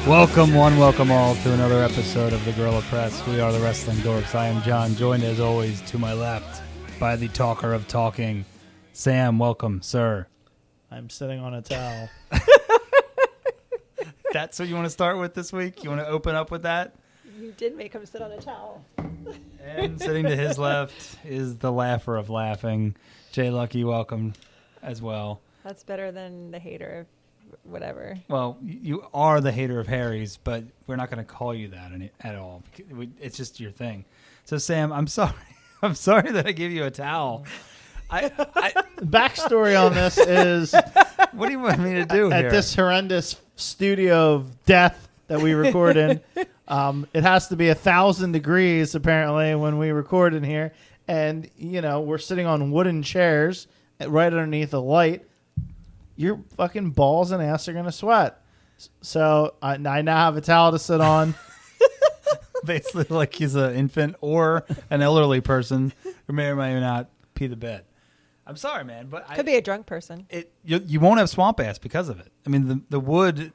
Welcome welcome all to another episode of the Guerrilla Press. We are the Wrestling Dorks. I am John, joined as always to my left by the talker of talking, Sam. Welcome, sir. I'm sitting on a towel. That's what you want to start with this week? You want to open up with that? You did make him sit on a towel. And sitting to his left is the laugher of laughing, Jay Lucky. Welcome as well. That's better than the hater of whatever. Well, you are the hater of Harry's, but we're not going to call you that at all. It's just your thing. So, Sam, I'm sorry. I'm sorry that I gave you a towel. Backstory on this is What do you want me to do here? at this horrendous studio of death that we record in, it has to be 1,000 degrees apparently when we record in here, and we're sitting on wooden chairs right underneath a light. Your fucking balls and ass are gonna sweat. So I now have a towel to sit on. Basically, like he's an infant or an elderly person who may or may not pee the bed. I'm sorry, man, but Could be a drunk person. You won't have swamp ass because of it. I mean, the wood,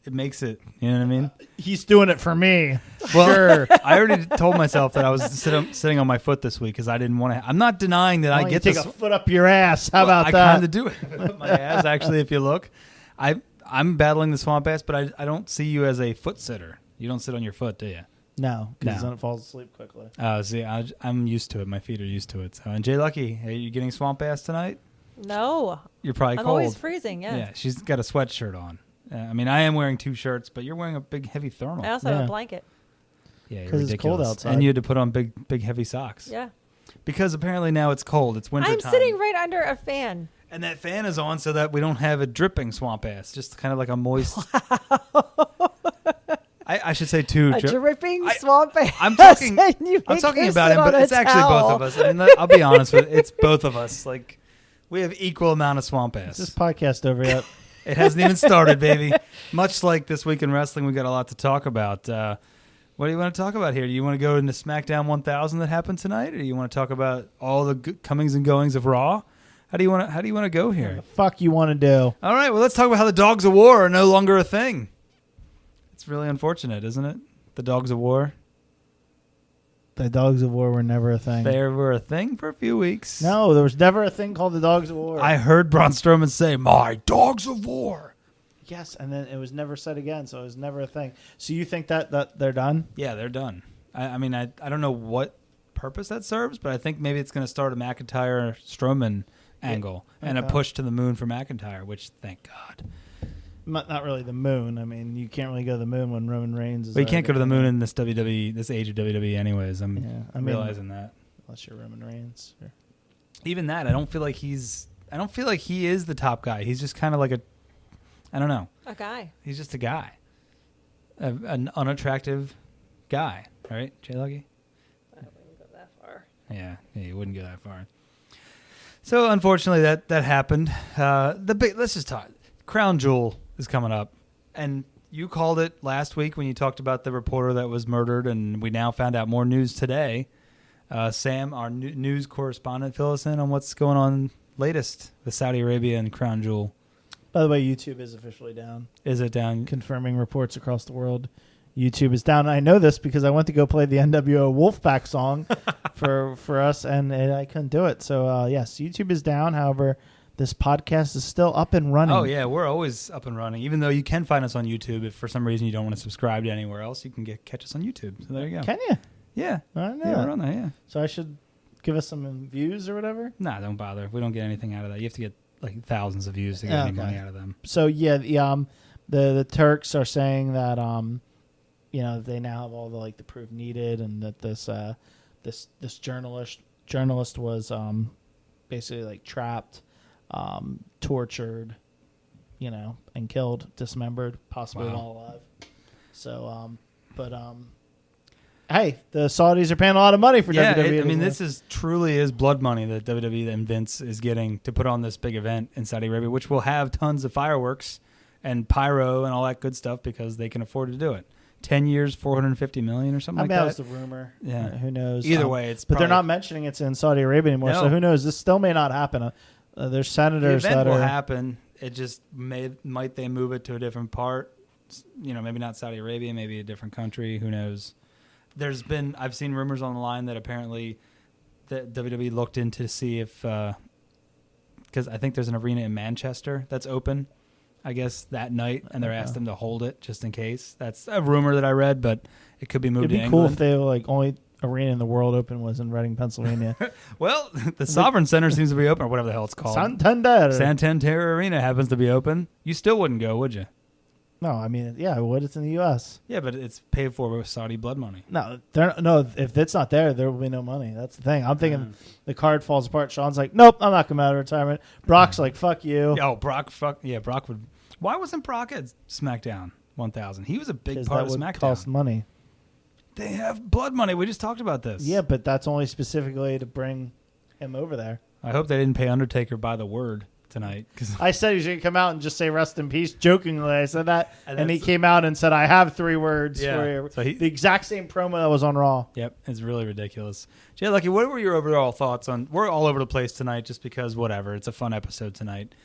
it makes it. You know what I mean? He's doing it for me. Well, Sure. I already told myself that I was sitting on my foot this week because I didn't want to. I'm not denying that I get take this. a foot up your ass. How about I that? I kind of do it. My ass, actually, if you look, I'm battling the swamp ass, but I don't see you as a foot sitter. You don't sit on your foot, do you? No, because No. then it falls asleep quickly. See, I'm used to it. My feet are used to it. So, and Jay Lucky, are you getting swamp ass tonight? No. You're probably I'm cold. always freezing, yeah. Yeah, she's got a sweatshirt on. I mean, I am wearing 2 shirts, but you're wearing a big, heavy thermal. I also have a blanket. Yeah, you're 'Cause it's ridiculous. cold outside. And you had to put on big, heavy socks. Yeah. Because apparently now it's cold. It's winter I'm time. sitting right under a fan. And that fan is on so that we don't have a dripping swamp ass. Just kind of like a moist. I should say too. A dripping swamp ass. I'm talking. And you I'm make talking her about sit him, but on a it's actually both towel. of us. I mean, I'll be honest with you. It's both of us. Like, we have equal amount of swamp Is ass. this podcast over yet? It hasn't even started, baby. Much like this week in wrestling, we got a lot to talk about. What do you want to talk about here? Do you want to go into SmackDown 1000 that happened tonight, or do you want to talk about all the comings and goings of Raw? How do you want to go here? What the fuck you want to do? All right, well, let's talk about how the Dogs of War are no longer a thing. It's really unfortunate, isn't it? The Dogs of War. The Dogs of War were never a thing. They were a thing for a few weeks. No, there was never a thing called the Dogs of War. I heard Braun Strowman say, "My Dogs of War." Yes, and then it was never said again, so it was never a thing. So you think that they're done? Yeah, they're done. I mean, I don't know what purpose that serves, but I think maybe it's going to start a McIntyre-Strowman angle and a push to the moon for McIntyre, which, thank God. Not really the moon. I mean, you can't really go to the moon when Roman Reigns is. But you can't go to the moon in this WWE, this age of WWE, anyways. I'm realizing that. Unless you're Roman Reigns. Or... Even that, I don't feel like he is the top guy. He's just kind of like I don't know. A guy. He's just a guy, an unattractive guy, right, Jay Lucky? I wouldn't go that far. Yeah, you wouldn't go that far. So unfortunately, that happened. Let's just talk. Crown Jewel is coming up, and you called it last week when you talked about the reporter that was murdered, and we now found out more news today. Sam, our news correspondent, fill us in on what's going on latest with Saudi Arabia and Crown Jewel. By the way, YouTube is officially down. Is it down? Confirming reports across the world. YouTube is down. I know this because I went to go play the NWO Wolfpack song for us, and I couldn't do it. So, yes, YouTube is down. However, this podcast is still up and running. Oh, yeah, we're always up and running. Even though you can find us on YouTube, if for some reason you don't want to subscribe to anywhere else, you can catch us on YouTube. So there you go. Can you? Yeah. I don't know. Yeah, we're on there, yeah. So I should give us some views or whatever? Nah, don't bother. We don't get anything out of that. You have to get like thousands of views to get any money out of them. So, yeah, the Turks are saying that they now have all the proof needed, and that this journalist was basically trapped, tortured, and killed, dismembered, possibly while alive. So, hey, the Saudis are paying a lot of money for WWE. I mean, this truly is blood money that WWE and Vince is getting to put on this big event in Saudi Arabia, which will have tons of fireworks and pyro and all that good stuff because they can afford to do it. 10 years, $450 million or something like that. That was the rumor. Yeah. Who knows? Either way, it's but they're not mentioning it's in Saudi Arabia anymore, so who knows? This still may not happen. There's senators the event that will are... happen. It just might they move it to a different part. maybe not Saudi Arabia, maybe a different country. Who knows? I've seen rumors online that apparently that WWE looked into to see if, because I think there's an arena in Manchester that's open, I guess, that night, and they're asked them to hold it just in case. That's a rumor that I read, but it could be moved to It'd be England. cool if they like only arena in the world open was in Reading, Pennsylvania. Well, the Sovereign Center seems to be open, or whatever the hell it's called. Santander Arena happens to be open. You still wouldn't go, would you? No, I mean, yeah, I would. It's in the U.S. Yeah, but it's paid for with Saudi blood money. No, if it's not there will be no money. That's the thing. I'm thinking the card falls apart. Sean's like, nope, I'm not coming out of retirement. Brock's like, fuck you. Oh, Brock would. Why wasn't Brock at SmackDown 1000? He was a big part of that would SmackDown. cost money. They have blood money. We just talked about this. Yeah, but that's only specifically to bring him over there. I hope they didn't pay Undertaker by the word tonight. I said he was going to come out and just say rest in peace. Jokingly, I said that. And he came out and said, I have 3 words for you. So the exact same promo that was on Raw. Yep, it's really ridiculous. Jay Lucky, what were your overall thoughts on... We're all over the place tonight just because whatever. It's a fun episode tonight.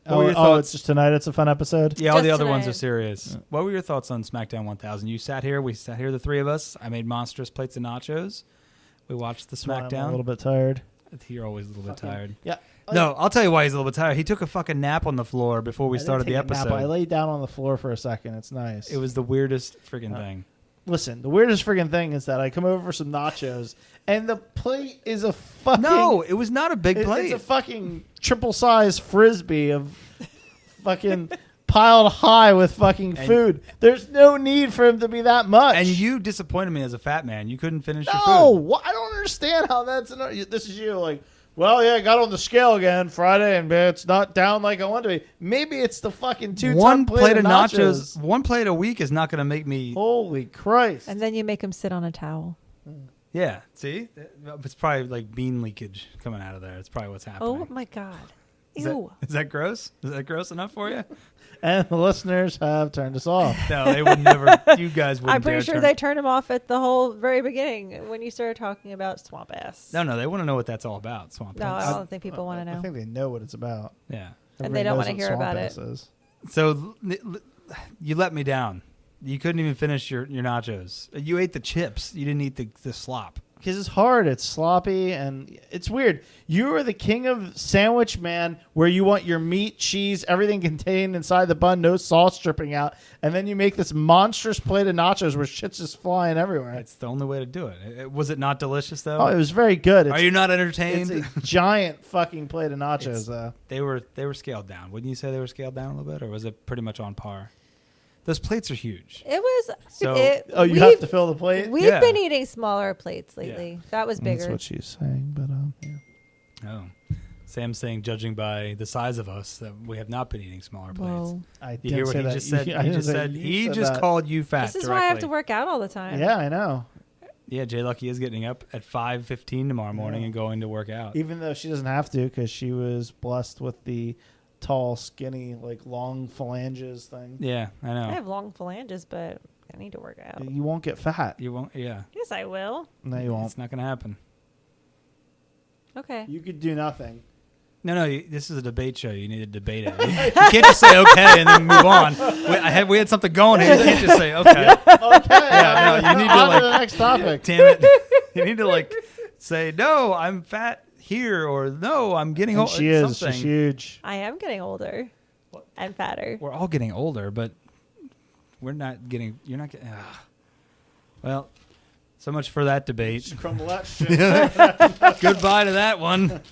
What were your thoughts? It's just tonight. It's a fun episode. Yeah, all Just the other ones tonight. are serious. Yeah. What were your thoughts on SmackDown 1000? We sat here, the 3 of us. I made monstrous plates of nachos. We watched the I'm SmackDown. a little bit tired. You're always a little bit tired. Yeah. No, I'll tell you why he's a little bit tired. He took a fucking nap on the floor before we started the episode. I laid down on the floor for a second. It's nice. It was the weirdest friggin' thing. Listen, the weirdest friggin' thing is that I come over for some nachos, and the plate is a fucking... No, it was not a big plate. It's a fucking triple-size Frisbee of fucking piled high with fucking food. There's no need for him to be that much. And you disappointed me as a fat man. You couldn't finish your food. No, I don't understand how that's... This is you, like... Well, yeah, I got on the scale again Friday, and it's not down like I want to be. Maybe it's the fucking 2-ton plate of nachos. One plate a week is not going to make me... Holy Christ. And then you make him sit on a towel. Yeah, see? It's probably like bean leakage coming out of there. It's probably what's happening. Oh, my God. Is Ew. that gross? Is that gross enough for you? And the listeners have turned us off. No, they would never. You guys wouldn't. I'm pretty sure they turned him off at the whole very beginning when you started talking about swamp ass. No, they want to know what that's all about. Swamp No, ass. I don't think people want to know. I think they know what it's about. Yeah. And they don't want to hear about it. So you let me down. You couldn't even finish your nachos. You ate the chips. You didn't eat the slop. Because it's hard, it's sloppy, and it's weird. You are the king of sandwich man, where you want your meat, cheese, everything contained inside the bun, no sauce dripping out, and then you make this monstrous plate of nachos where shit's just flying everywhere. It's the only way to do it. Was it not delicious though? Oh, it was very good. Are you not entertained? It's a giant fucking plate of nachos, though. They were scaled down. Wouldn't you say they were scaled down a little bit, or was it pretty much on par? Those plates are huge. It was. So- You have to fill the plate? We've been eating smaller plates lately. Yeah. That was bigger. That's what she's saying, but yeah. Oh. Sam's saying, judging by the size of us, that we have not been eating smaller plates. Whoa. I You hear what he just said? He just that. called you fat. This is directly. why I have to work out all the time. Yeah, I know. Yeah, Jay Lucky is getting up at 5:15 tomorrow morning and going to work out. Even though she doesn't have to, because she was blessed with the tall, skinny, like long phalanges thing. Yeah, I know. I have long phalanges, but I need to work out. You won't get fat. You won't. Yeah, Yes, I will. No, you won't. it's not going to happen. Okay. You could do nothing. No. This is a debate show. You need to debate it. You can't just say okay and then move on. We had something going here. You can't just say okay. Okay. Yeah, no, you need to, on like- to the next topic. Damn it! You need to say no. I'm fat here, or no, I'm getting And old. she is. Something. She's huge. I am getting older and fatter. We're all getting older, but we're not getting. You're not getting. Well, so much for that debate. Crumble that shit. Goodbye to that one.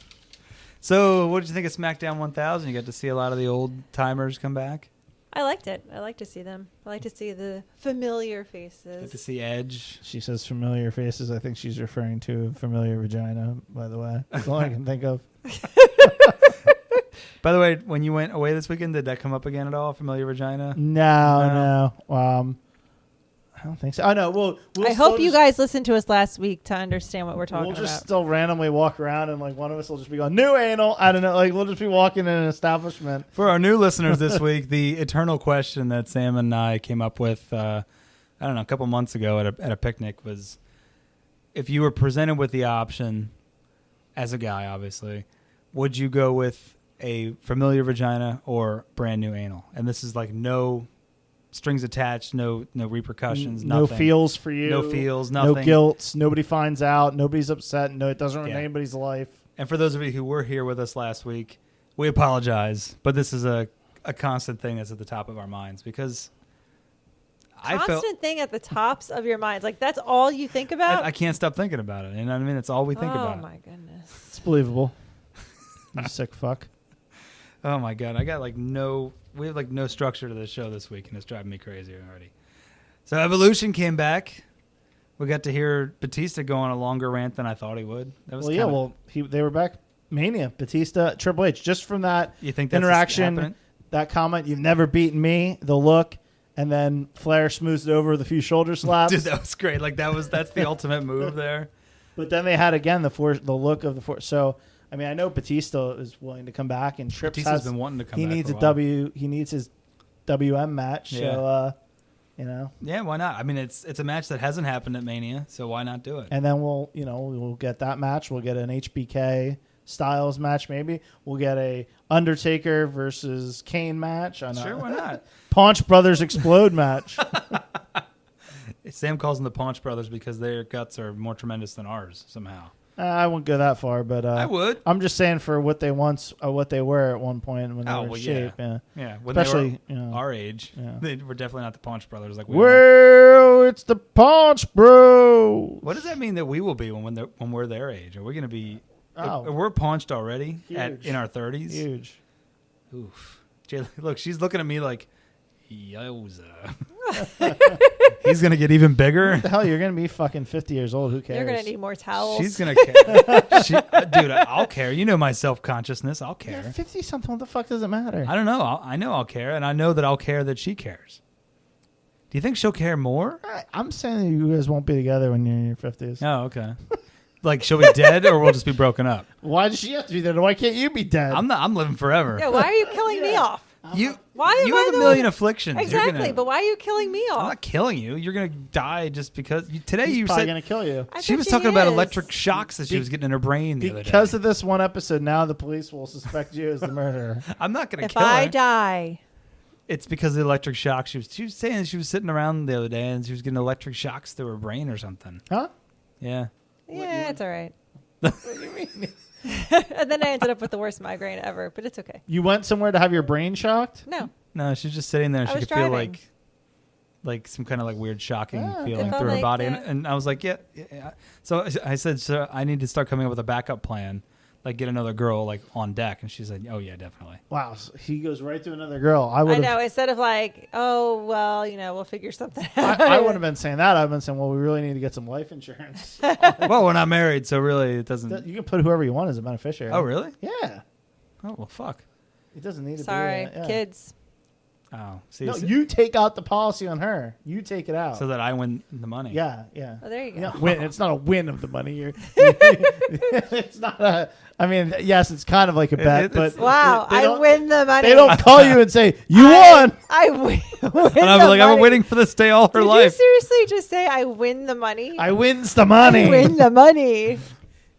So, what did you think of SmackDown 1000? You got to see a lot of the old timers come back. I liked it. I like to see them. I like to see the familiar Got faces. to see Edge. She says familiar faces. I think she's referring to familiar vagina, by the way. That's all I can think of. By the way, when you went away this weekend, did that come up again at all? Familiar vagina? No. I don't think so. I know. We'll I hope you guys listened to us last week to understand what we're talking We'll just about. still randomly walk around, and like one of us will just be going, new anal. I don't know. Like we'll just be walking in an establishment. For our new listeners this week, the eternal question that Sam and I came up with, I don't know, a couple months ago at a picnic was, if you were presented with the option, as a guy, obviously, would you go with a familiar vagina or brand new anal? And this is like no strings attached, no repercussions, no nothing. feels for you. No feels, nothing. No guilt. Nobody finds out. Nobody's upset. No, it doesn't ruin anybody's life. And for those of you who were here with us last week, we apologize, but this is a constant thing that's at the top of our minds because constant thing at the tops of your minds. Like, that's all you think about? I can't stop thinking about it. You know what I mean? It's all we think about. Oh, my goodness. It's believable. You sick fuck. Oh, my God. We have no structure to this show this week, and it's driving me crazy already. So Evolution came back. We got to hear Batista go on a longer rant than I thought he would. That was they were back. Mania, Batista, Triple H, just from that you think that's interaction, that comment, you've never beaten me, the look, and then Flair smoothed it over with a few shoulder slaps. Dude, that was great. Like that's the ultimate move there. But then they had again the look of the force. So I mean, I know Batista is willing to come back, and Trips Batista's been wanting to come back. He needs his WM match. Yeah. So yeah, why not? I mean, it's a match that hasn't happened at Mania, so why not do it? And then we'll get that match. We'll get an HBK Styles match, maybe. We'll get a Undertaker versus Kane match. Sure, why not? Paunch Brothers Explode match. Sam calls them the Paunch Brothers because their guts are more tremendous than ours somehow. I wouldn't go that far, but I would. I'm just saying for what they were at one point when they were in shape. Yeah. When especially they were our age, they were definitely not the Paunch Brothers. Like it's the Paunch Bros. What does that mean that we will be when we're their age? Are we going to be? Oh. We're paunched already in our 30s. Huge. Oof. Jay, look, she's looking at me like, yowza. He's going to get even bigger. What the hell? You're going to be fucking 50 years old. Who cares? You're going to need more towels. She's going to care. Dude, I'll care. You know my self-consciousness. I'll care. You're 50-something. What the fuck does it matter? I don't know. I know I'll care, and I know that I'll care that she cares. Do you think she'll care more? I'm saying that you guys won't be together when you're in your 50s. Oh, okay. Like she'll be dead, or we'll just be broken up. Why does she have to be dead? Why can't you be dead? I'm living forever. Yeah, why are you killing me off? You have a million afflictions. Exactly, but why are you killing me off? I'm not killing you. You're gonna die just because. Today He's you probably said gonna kill you. She was talking about electric shocks that she was getting in her brain the other day. Because of this one episode, now the police will suspect you as the murderer. I'm not gonna if kill her. I die. It's because of the electric shock. She was saying she was sitting around the other day and she was getting electric shocks through her brain or something. Huh? Yeah. Yeah, it's all right. What do you mean? And then I ended up with the worst migraine ever, but it's okay. You went somewhere to have your brain shocked? No, she's just sitting there and she could feel like some kind of like weird shocking feeling through her body. And I was like, yeah. So I said, so I need to start coming up with a backup plan. Like get another girl like on deck, and she said, "Oh yeah, definitely." Wow, so he goes right to another girl. I know. Instead of like, oh well, we'll figure something out. I wouldn't have been saying that. I've been saying, well, we really need to get some life insurance. Well, we're not married, so really, it doesn't. You can put whoever you want as a beneficiary. Oh really? Yeah. Oh well, fuck. It doesn't need to. Sorry, be kids. Oh, see, no, you take out the policy on her. You take it out so that I win the money. Yeah. Oh, there you go. Win. It's not a win of the money. It's not a. I mean, yes, it's kind of like a bet, but wow, I win the money. They don't call you and say you won. I win. And I'm like, I've been waiting for this day all her life. Did you seriously just say I win the money? I wins the money. I win the money.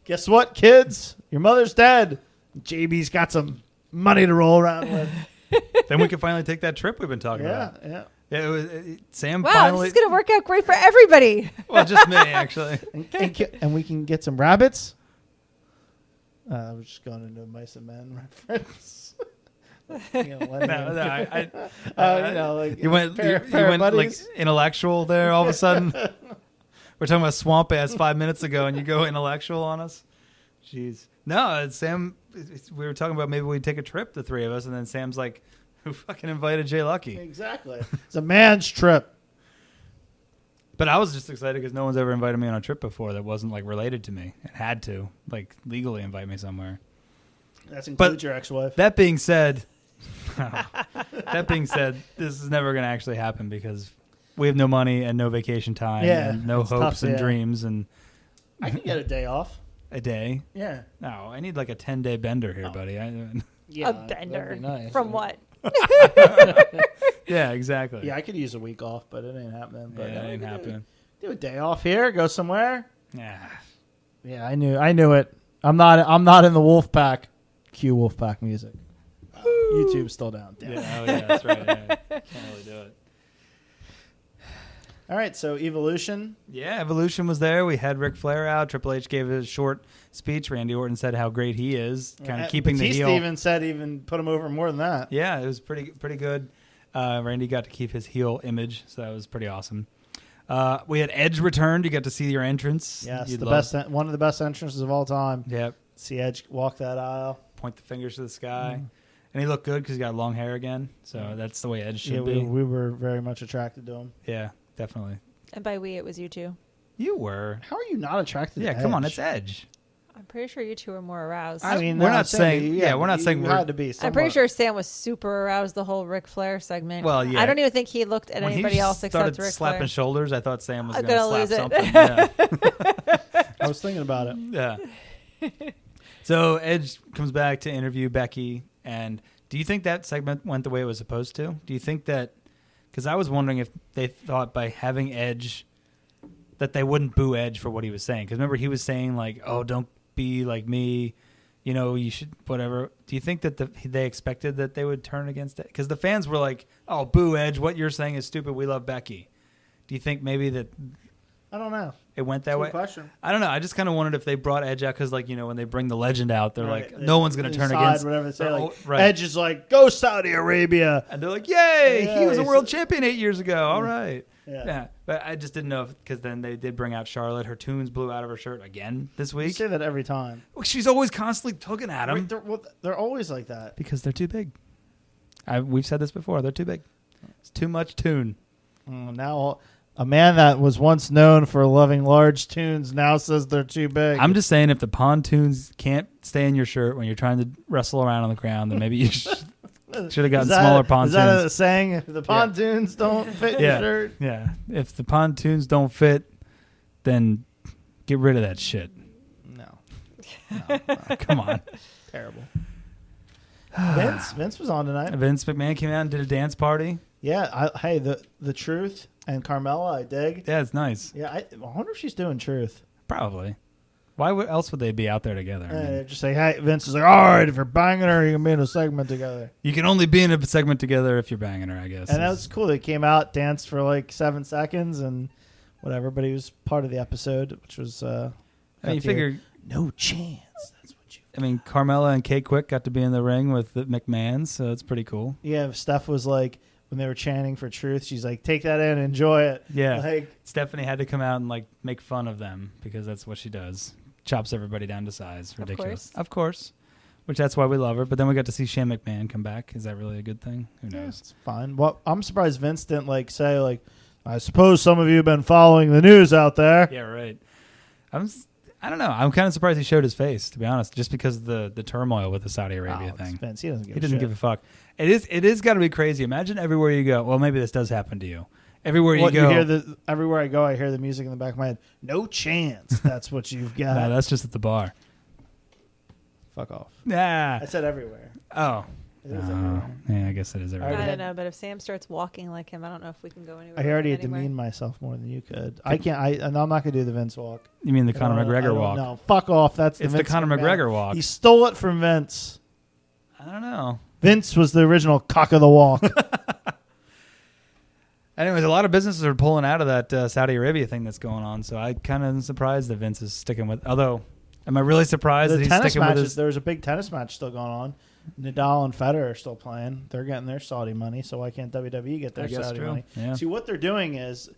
Guess what, kids? Your mother's dead. JB's got some money to roll around with. Then we can finally take that trip we've been talking about. Yeah. Yeah, it was Sam. Wow, finally. this is gonna work out great for everybody. Well, just me actually. and we can get some rabbits. I was just going into a Mice and Men reference. You went like intellectual there all of a sudden. We're talking about swamp ass 5 minutes ago, and you go intellectual on us. Jeez, no, Sam. We were talking about maybe we'd take a trip, the three of us, and then Sam's like, "Who fucking invited Jay Lucky?" Exactly. It's a man's trip. But I was just excited because no one's ever invited me on a trip before that wasn't like related to me. It had to like legally invite me somewhere. That's includes your ex-wife. That being said, this is never going to actually happen because we have no money and no vacation time and no hopes and dreams. And I can get a day off. A day? Yeah. No, I need like a 10-day bender here, buddy. A bender? Nice, from what? Yeah, exactly. Yeah, I could use a week off, but it ain't happening. But it ain't happening. Do a day off here, go somewhere. Yeah. Yeah, I knew it. I'm not in the Wolfpack. Cue Wolfpack music. YouTube's still down. Damn. Yeah, oh yeah, that's right. Yeah. Can't really do it. All right, so Evolution. Yeah, Evolution was there. We had Ric Flair out. Triple H gave a short speech. Randy Orton said how great he is, kind of keeping Batista the heel. even said put him over more than that. Yeah, it was pretty good. Randy got to keep his heel image, so that was pretty awesome. We had Edge returned. You got to see your entrance. Yes, one of the best entrances of all time. Yep. See Edge walk that aisle. Point the fingers to the sky. And he looked good because he got long hair again. So that's the way Edge should be. We were very much attracted to him. Yeah, definitely. And by we, it was you two. You were. How are you not attracted to Edge? Yeah, come on, it's Edge. I'm pretty sure you two were more aroused. I mean, we're not saying. Yeah, we're not saying you we're. had to be. I'm pretty sure Sam was super aroused the whole Ric Flair segment. Well, yeah. I don't even think he looked at When anybody he else except started Ric slapping Flair. shoulders, I thought Sam was I'm going to gonna slap lose it. something. Yeah. I was thinking about it. Yeah. So Edge comes back to interview Becky, and do you think that segment went the way it was supposed to? Do you think that? Because I was wondering if they thought by having Edge that they wouldn't boo Edge for what he was saying. Because remember, he was saying like, "Oh, don't be like me," you should whatever. Do you think that they expected that they would turn against it? Because the fans were like, "Oh, boo Edge! What you're saying is stupid. We love Becky." Do you think maybe that? I don't know. It went that way. Good question. I don't know. I just kind of wondered if they brought Edge out because, when they bring the legend out, they're Right. like, no one's going to turn Decide against. whatever they say. Like, right. Edge is like, go Saudi Arabia. And they're like, yay, Yeah, he was a he's- world champion 8 years ago. All right. Yeah. But I just didn't know because then they did bring out Charlotte. Her tunes blew out of her shirt again this You week. say that every time. Well, she's always constantly tugging at them. They're always like that. Because they're too big. We've said this before. They're too big. It's too much tune. Now, a man that was once known for loving large tunes now says they're too big. I'm just saying if the pontoons can't stay in your shirt when you're trying to wrestle around on the ground, then maybe you should have gotten smaller pontoons. Is that a saying? If the pontoons don't fit your shirt? Yeah. If the pontoons don't fit, then get rid of that shit. No. Come on. Terrible. Vince was on tonight. Vince McMahon came out and did a dance party. Yeah. Hey, the Truth and Carmella, I dig. Yeah, it's nice. Yeah, I wonder if she's doing Truth. Probably. Why else would they be out there together? I mean, They're just like, hey, Vince is like, all right, if you're banging her, you can be in a segment together. you can only be in a segment together if you're banging her, I guess. And that was cool. They came out, danced for like 7 seconds and whatever, but he was part of the episode, which was I mean, you figure, no chance. That's what you. I mean, Carmella and Kay Quick got to be in the ring with the McMahons, so it's pretty cool. Yeah, Steph was like, when they were chanting for Truth, she's like, take that in, enjoy it. Yeah. Like, Stephanie had to come out and make fun of them because that's what she does. Chops everybody down to size. Ridiculous. Of course. Which that's why we love her. But then we got to see Shane McMahon come back. Is that really a good thing? Who knows? it's fine. Well, I'm surprised Vince didn't say I suppose some of you have been following the news out there. Yeah, right. I don't know. I'm kind of surprised he showed his face, to be honest, just because of the turmoil with the Saudi Arabia It's thing. Vince. He doesn't give He a doesn't shit. give a fuck. It is got to be crazy. Imagine everywhere you go. Well, maybe this does happen to you. Everywhere you go. Everywhere I go, I hear the music in the back of my head. No chance. That's what you've got. No, that's just at the bar. Fuck off. Yeah. I said everywhere. Oh. It is everywhere. Yeah, I guess it is everywhere. I don't know, but if Sam starts walking like him, I don't know if we can go anywhere. I already anywhere. demeaned myself more than you could. I can't. And I'm not going to do the Vince walk. You mean the Conor McGregor walk? No, fuck off. It's the Conor McGregor walk. He stole it from Vince. I don't know. Vince was the original cock of the walk. Anyways, a lot of businesses are pulling out of that Saudi Arabia thing that's going on, so I kind of am surprised that Vince is sticking with. Although, am I really surprised that he's sticking with his? There's a big tennis match still going on. Nadal and Federer are still playing. They're getting their Saudi money, so why can't WWE get their Saudi money? Yeah. See, what they're doing is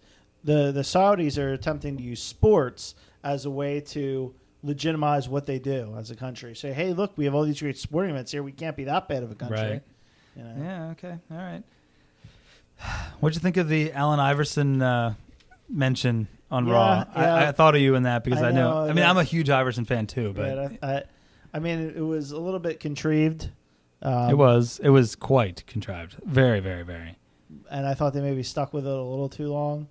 the Saudis are attempting to use sports as a way to legitimize what they do as a country. Say, hey, look, we have all these great sporting events here. We can't be that bad of a country. Right. You know? Yeah, okay. All right. What'd you think of the Allen Iverson mention on Raw? Yeah. I thought of you in that because I know. I mean, yeah. I'm a huge Iverson fan too, but Right, I mean, it was a little bit contrived. it was quite contrived. Very, very, very. And I thought they maybe stuck with it a little too long.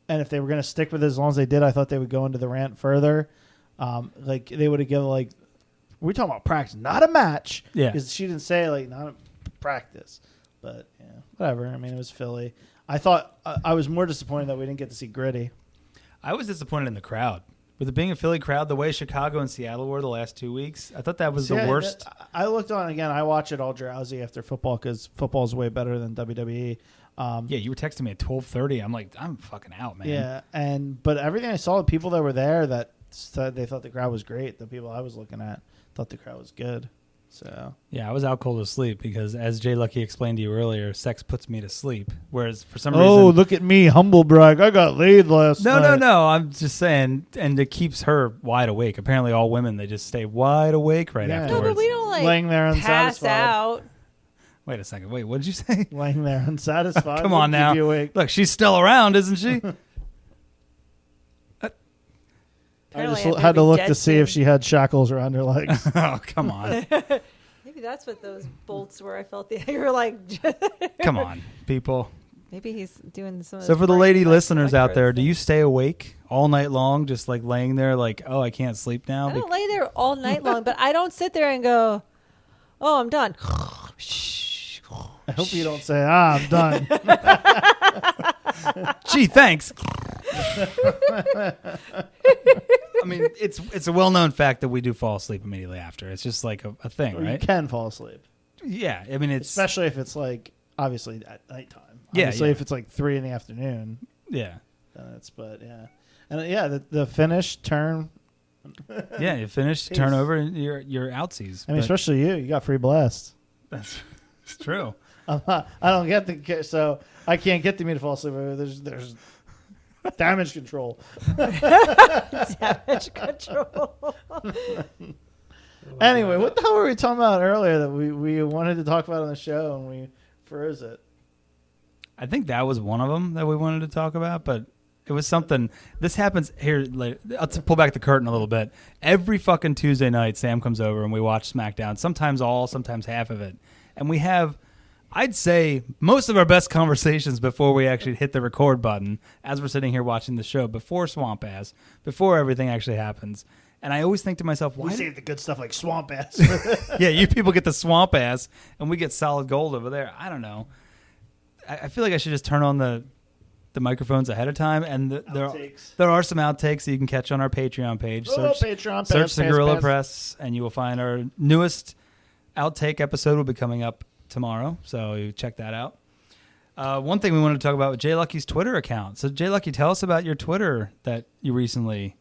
And if they were going to stick with it as long as they did, I thought they would go into the rant further. They would have given we're talking about practice, not a match. Yeah. Because she didn't say not a practice. But yeah, whatever. I mean, it was Philly. I thought I was more disappointed that we didn't get to see Gritty. I was disappointed in the crowd. With it being a Philly crowd, the way Chicago and Seattle were the last 2 weeks, I thought that was the worst. I looked on again. I watch it all drowsy after football because football is way better than WWE. Yeah, you were texting me at 12:30. I'm like, I'm fucking out, man. Yeah, but everything I saw, the people that were there that said they thought the crowd was great. The people I was looking at thought the crowd was good. So yeah, I was out cold asleep because, as Jay Lucky explained to you earlier, sex puts me to sleep. Whereas for some reason, look at me, humble brag. I got laid last night. No. I'm just saying, and it keeps her wide awake. Apparently, all women they just stay wide awake right afterwards. No, but we don't laying there pass unsatisfied. out. Wait a second. Wait, what did you say? Laying there unsatisfied. Come on now. Look, she's still around, isn't she? I just had to look to see if she had shackles around her legs. Oh, come on. Maybe that's what those bolts were. I felt you were like. Come on, people. Maybe he's doing some. So for the lady listeners out there, do you stay awake all night long, just like laying there, like, oh, I can't sleep now? I don't lay there all night long, but I don't sit there and go, oh, I'm done. I hope you don't say, I'm done. Gee, thanks. I mean, it's a well-known fact that we do fall asleep immediately after. It's just like a thing, Well, right? You can fall asleep. Yeah, I mean, it's... Especially if it's like, obviously, at nighttime. Yeah, Obviously, yeah. if it's like 3 p.m. Yeah. Then yeah. And yeah, the finish, turn. Yeah, you finish, Peace. turn over, and you're outsies. I mean, especially you got free blast. That's true. I don't get so I can't get me to fall asleep. There's damage control. Damage control. Anyway, what the hell were we talking about earlier that we wanted to talk about on the show and we froze it? I think that was one of them that we wanted to talk about, but it was something. This happens here. I'll pull back the curtain a little bit. Every fucking Tuesday night, Sam comes over and we watch SmackDown. Sometimes all, sometimes half of it, and we have, I'd say, most of our best conversations before we actually hit the record button, as we're sitting here watching the show, before Swamp Ass, before everything actually happens. And I always think to myself, why we save the good stuff like Swamp Ass? Yeah, you people get the Swamp Ass, and we get solid gold over there. I don't know. I feel like I should just turn on the microphones ahead of time, and there are some outtakes that you can catch on our Patreon page. Search the Guerrilla Press, and you will find our newest outtake episode will be coming up tomorrow, so you check that out. One thing we wanted to talk about was Jay Lucky's Twitter account. So Jay Lucky, tell us about your Twitter that you recently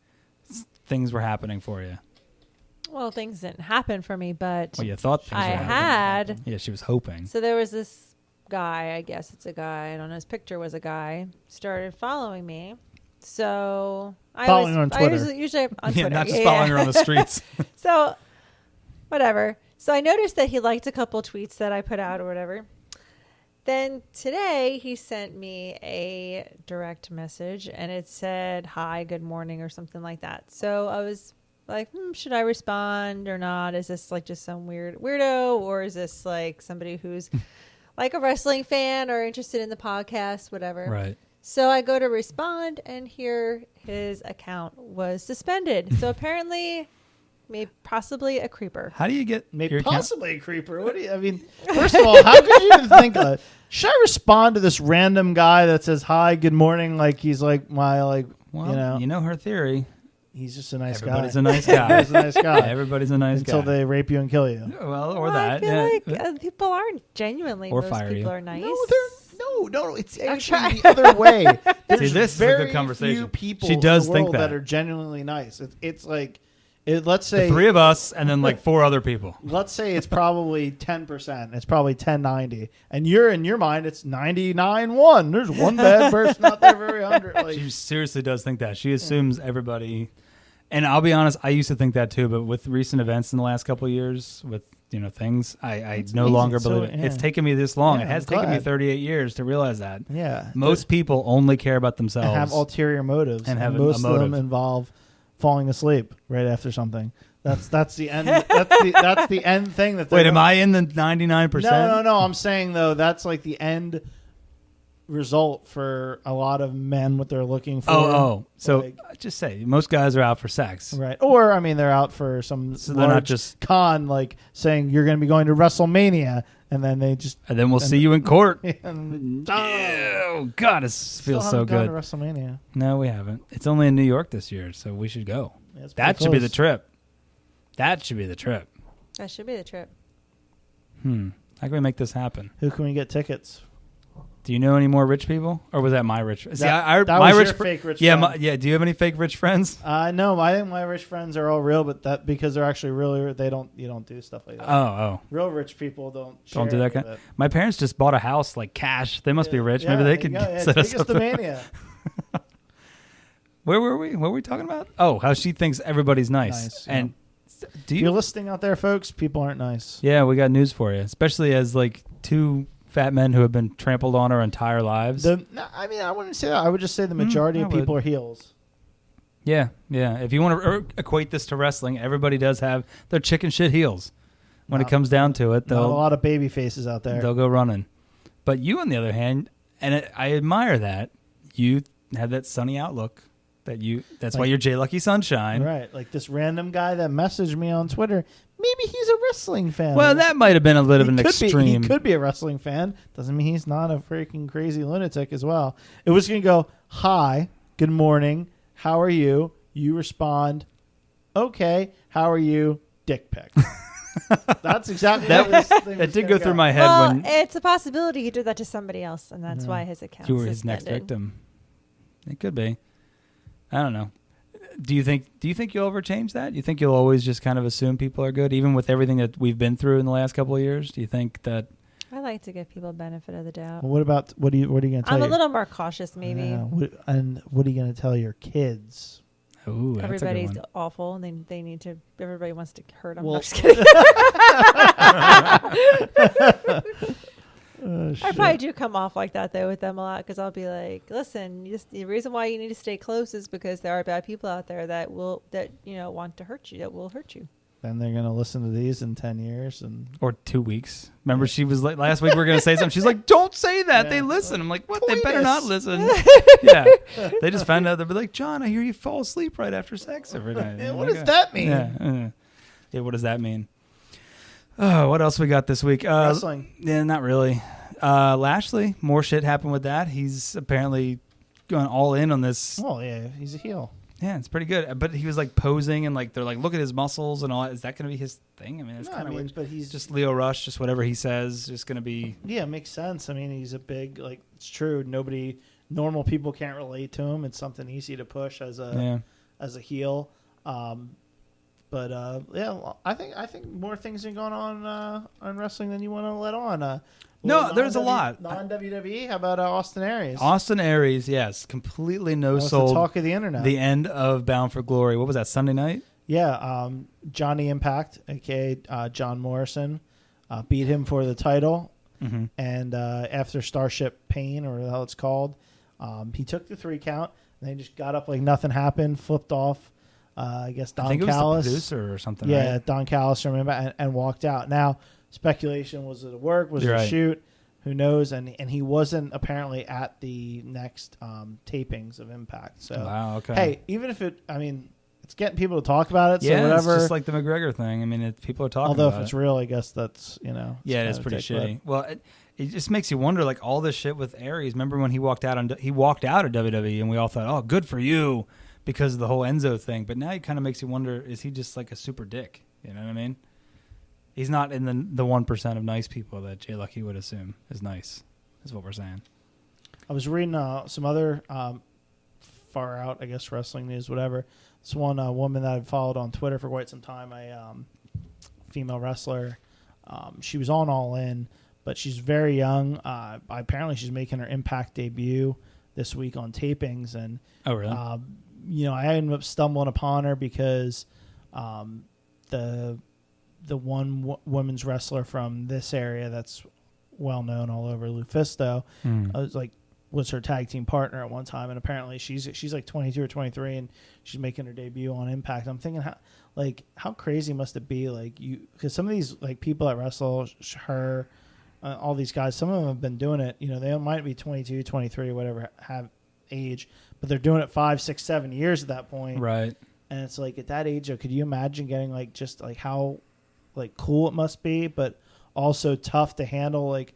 things were happening for you. Well, things didn't happen for me, but Well, you thought things I were happening. had. Yeah, she was hoping. So there was this guy, I guess it's a guy, I don't know, his picture was a guy, started following me. So Following on Twitter. I usually on Yeah, Twitter. not just following her on the streets. So, whatever. So I noticed that he liked a couple tweets that I put out or whatever. Then today he sent me a direct message and it said, hi, good morning or something like that. So I was like, should I respond or not? Is this like just some weird weirdo, or is this like somebody who's like a wrestling fan or interested in the podcast, whatever. Right. So I go to respond and here his account was suspended. So apparently maybe possibly a creeper. How do you get Maybe your possibly a creeper. What do you? I mean, first of all, how could you even think of it? Should I respond to this random guy that says hi, good morning, like he's like my Well, you know her theory. he's just a nice Everybody's guy. a nice guy. He's a nice guy. Everybody's a nice guy. Until they rape you and kill you. Well, or Well, that. I feel Yeah. like people aren't genuinely. Or most fire people you. are nice. No. It's actually the other way. There's this is a good very conversation. few people She does in the think world that. that are genuinely nice. It's like, let's The say three of us and then like four other people. Let's say it's probably 10%. It's probably 1090, and you're in your mind it's 99-1. There's one bad person out there for every 100. Like, She seriously does think that. She assumes everybody. And I'll be honest, I used to think that too, but with recent events in the last couple of years, with things, I no amazing. longer So, believe it. yeah. It's taken me this long. Yeah, it has I'm taken me glad. 38 years to realize that. yeah, Most people only care about and themselves. have ulterior motives, And have a most of motive. them involve falling asleep right after something. That's the end. That's the end thing that. Wait, am I in the 99%? No. I'm saying though that's like the end result for a lot of men what they're looking for. So Like, just say most guys are out for sex. right. Or, I mean, they're out for some So they're not just con, like saying you're going to be going to WrestleMania, and then they just... And then we'll see you in court. and, Oh, God, it feels so good. To WrestleMania. No, we haven't. It's only in New York this year, so we should go. Yeah, it's That pretty should be the close. trip. That should be the trip. That should be the trip. How can we make this happen? Who can we get tickets? Do you know any more rich people, or was that my rich? See, That my was rich your fake rich yeah, friend. yeah. Do you have any fake rich friends? No, I think my rich friends are all real, but that because they're actually really you don't do stuff like that. Oh. Real rich people don't Do that kind. My parents just bought a house like cash. They must be rich. Maybe they could set us up. Mania. Where were we? What were we talking about? Oh, how she thinks everybody's nice. Yeah. And do If you're you? listening out there, folks, people aren't nice. Yeah, we got news for you. Especially as like two fat men who have been trampled on our entire lives. I mean, I wouldn't say that. I would just say the majority I of people would. are heels. Yeah. If you want to equate this to wrestling, everybody does have their chicken shit heels. When it comes down to it, Not a lot of baby faces out there. they'll go running. But you, on the other hand, and I admire that, you have that sunny outlook. That's why you're J Lucky Sunshine. Right. Like this random guy that messaged me on Twitter, maybe he's a wrestling fan. Well, that might have been a little bit of an extreme. He could be a wrestling fan. Doesn't mean he's not a freaking crazy lunatic as well. It was going to go, hi, good morning, how are you? You respond, okay, how are you? Dick pic. That's exactly That did go through my head Well, when it's a possibility he did that to somebody else, and that's why his account you were his next victim. It could be. I don't know. Do you think you'll ever change that? Do you think you'll always just kind of assume people are good, even with everything that we've been through in the last couple of years? Do you think that? I like to give people benefit of the doubt. Well, what are you going to tell I'm a little more cautious, maybe. what are you going to tell your kids? Ooh, that's Everybody's a good one. awful, and they need to. Everybody wants to hurt them. Well, I'm just kidding. I probably do come off like that though with them a lot because I'll be like, "Listen, the reason why you need to stay close is because there are bad people out there that want to hurt you, that will hurt you." Then they're going to listen to these in 10 years Or 2 weeks. Remember, she was like, last week we were going to say something. She's like, don't say that. Yeah. They listen. I'm like, what? They Coitus. better not listen. Yeah. They just found out. They'll be like, John, I hear you fall asleep right after sex every night. Yeah, I'm what like, does that mean? Yeah, what does that mean? Oh, what else we got this week? Wrestling. Yeah, not really. Lashley, more shit happened with that. He's apparently going all in on this. Oh, yeah, he's a heel. Yeah, it's pretty good. But he was like posing and like they're like, look at his muscles and all that. Is that going to be his thing? I mean, it's kind of weird. But he's Just Leo Rush, just whatever he says, just going to be. Yeah, it makes sense. I mean, he's a big, like, it's true. Normal people can't relate to him. It's something easy to push as a heel. But I think more things are going on wrestling than you want to let on. No, there's a lot. Non-WWE. How about Austin Aries? Austin Aries, yes, completely no That was sold. the talk of the internet. The end of Bound for Glory. What was that, Sunday night? Yeah, Johnny Impact, aka John Morrison, beat him for the title. Mm-hmm. And after Starship Pain, or the hell it's called, he took the 3 count. And they just got up like nothing happened, flipped off. I guess Don I think Callis, it was the producer or something. yeah, right? Don Callis, remember, and walked out. Now, speculation, was it a work? Was it a shoot? Who knows? And he wasn't apparently at the next tapings of Impact. So, wow, okay. Hey, even if it's getting people to talk about it. Yeah, so whatever. it's just like the McGregor thing. I mean, people are talking Although about if it's real, I guess that's, yeah, it's pretty shitty. Well, it just makes you wonder, like all this shit with Aries. Remember when he walked out of WWE, and we all thought, oh, good for you, because of the whole Enzo thing. But now it kind of makes you wonder, is he just like a super dick? You know what I mean? He's not in the 1% of nice people that Jay Lucky would assume is nice, is what we're saying. I was reading some other far out, I guess, wrestling news, whatever. This one woman that I've followed on Twitter for quite some time, a female wrestler. She was on All In, but she's very young. Apparently, she's making her Impact debut this week on tapings. And Oh, really? I ended up stumbling upon her because the one women's wrestler from this area that's well known all over, Lufisto, was her tag team partner at one time, and apparently she's like 22 or 23, and she's making her debut on Impact. I'm thinking, how crazy must it be, like, because some of these like people that wrestle her all these guys, some of them have been doing it. You know, they might be 22, 23, whatever have age, but they're doing it 5, 6, 7 years at that point. Right. And it's like at that age, could you imagine getting like just like how like cool it must be, but also tough to handle, like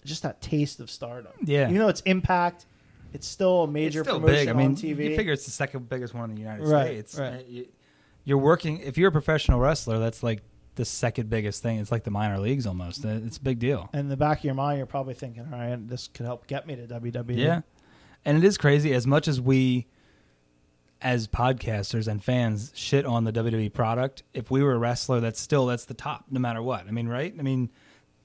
just that taste of stardom. Yeah. Even though it's Impact, it's still a major It's still promotion big. I mean, on TV. you figure it's the second biggest one in the United Right, States. right. You're working, if you're a professional wrestler, that's like the second biggest thing. It's like the minor leagues almost. It's a big deal. And in the back of your mind, you're probably thinking, all right, this could help get me to WWE. Yeah. And it is crazy. As much as we, as podcasters and fans, shit on the WWE product, if we were a wrestler, that's the top, no matter what. I mean, right? I mean,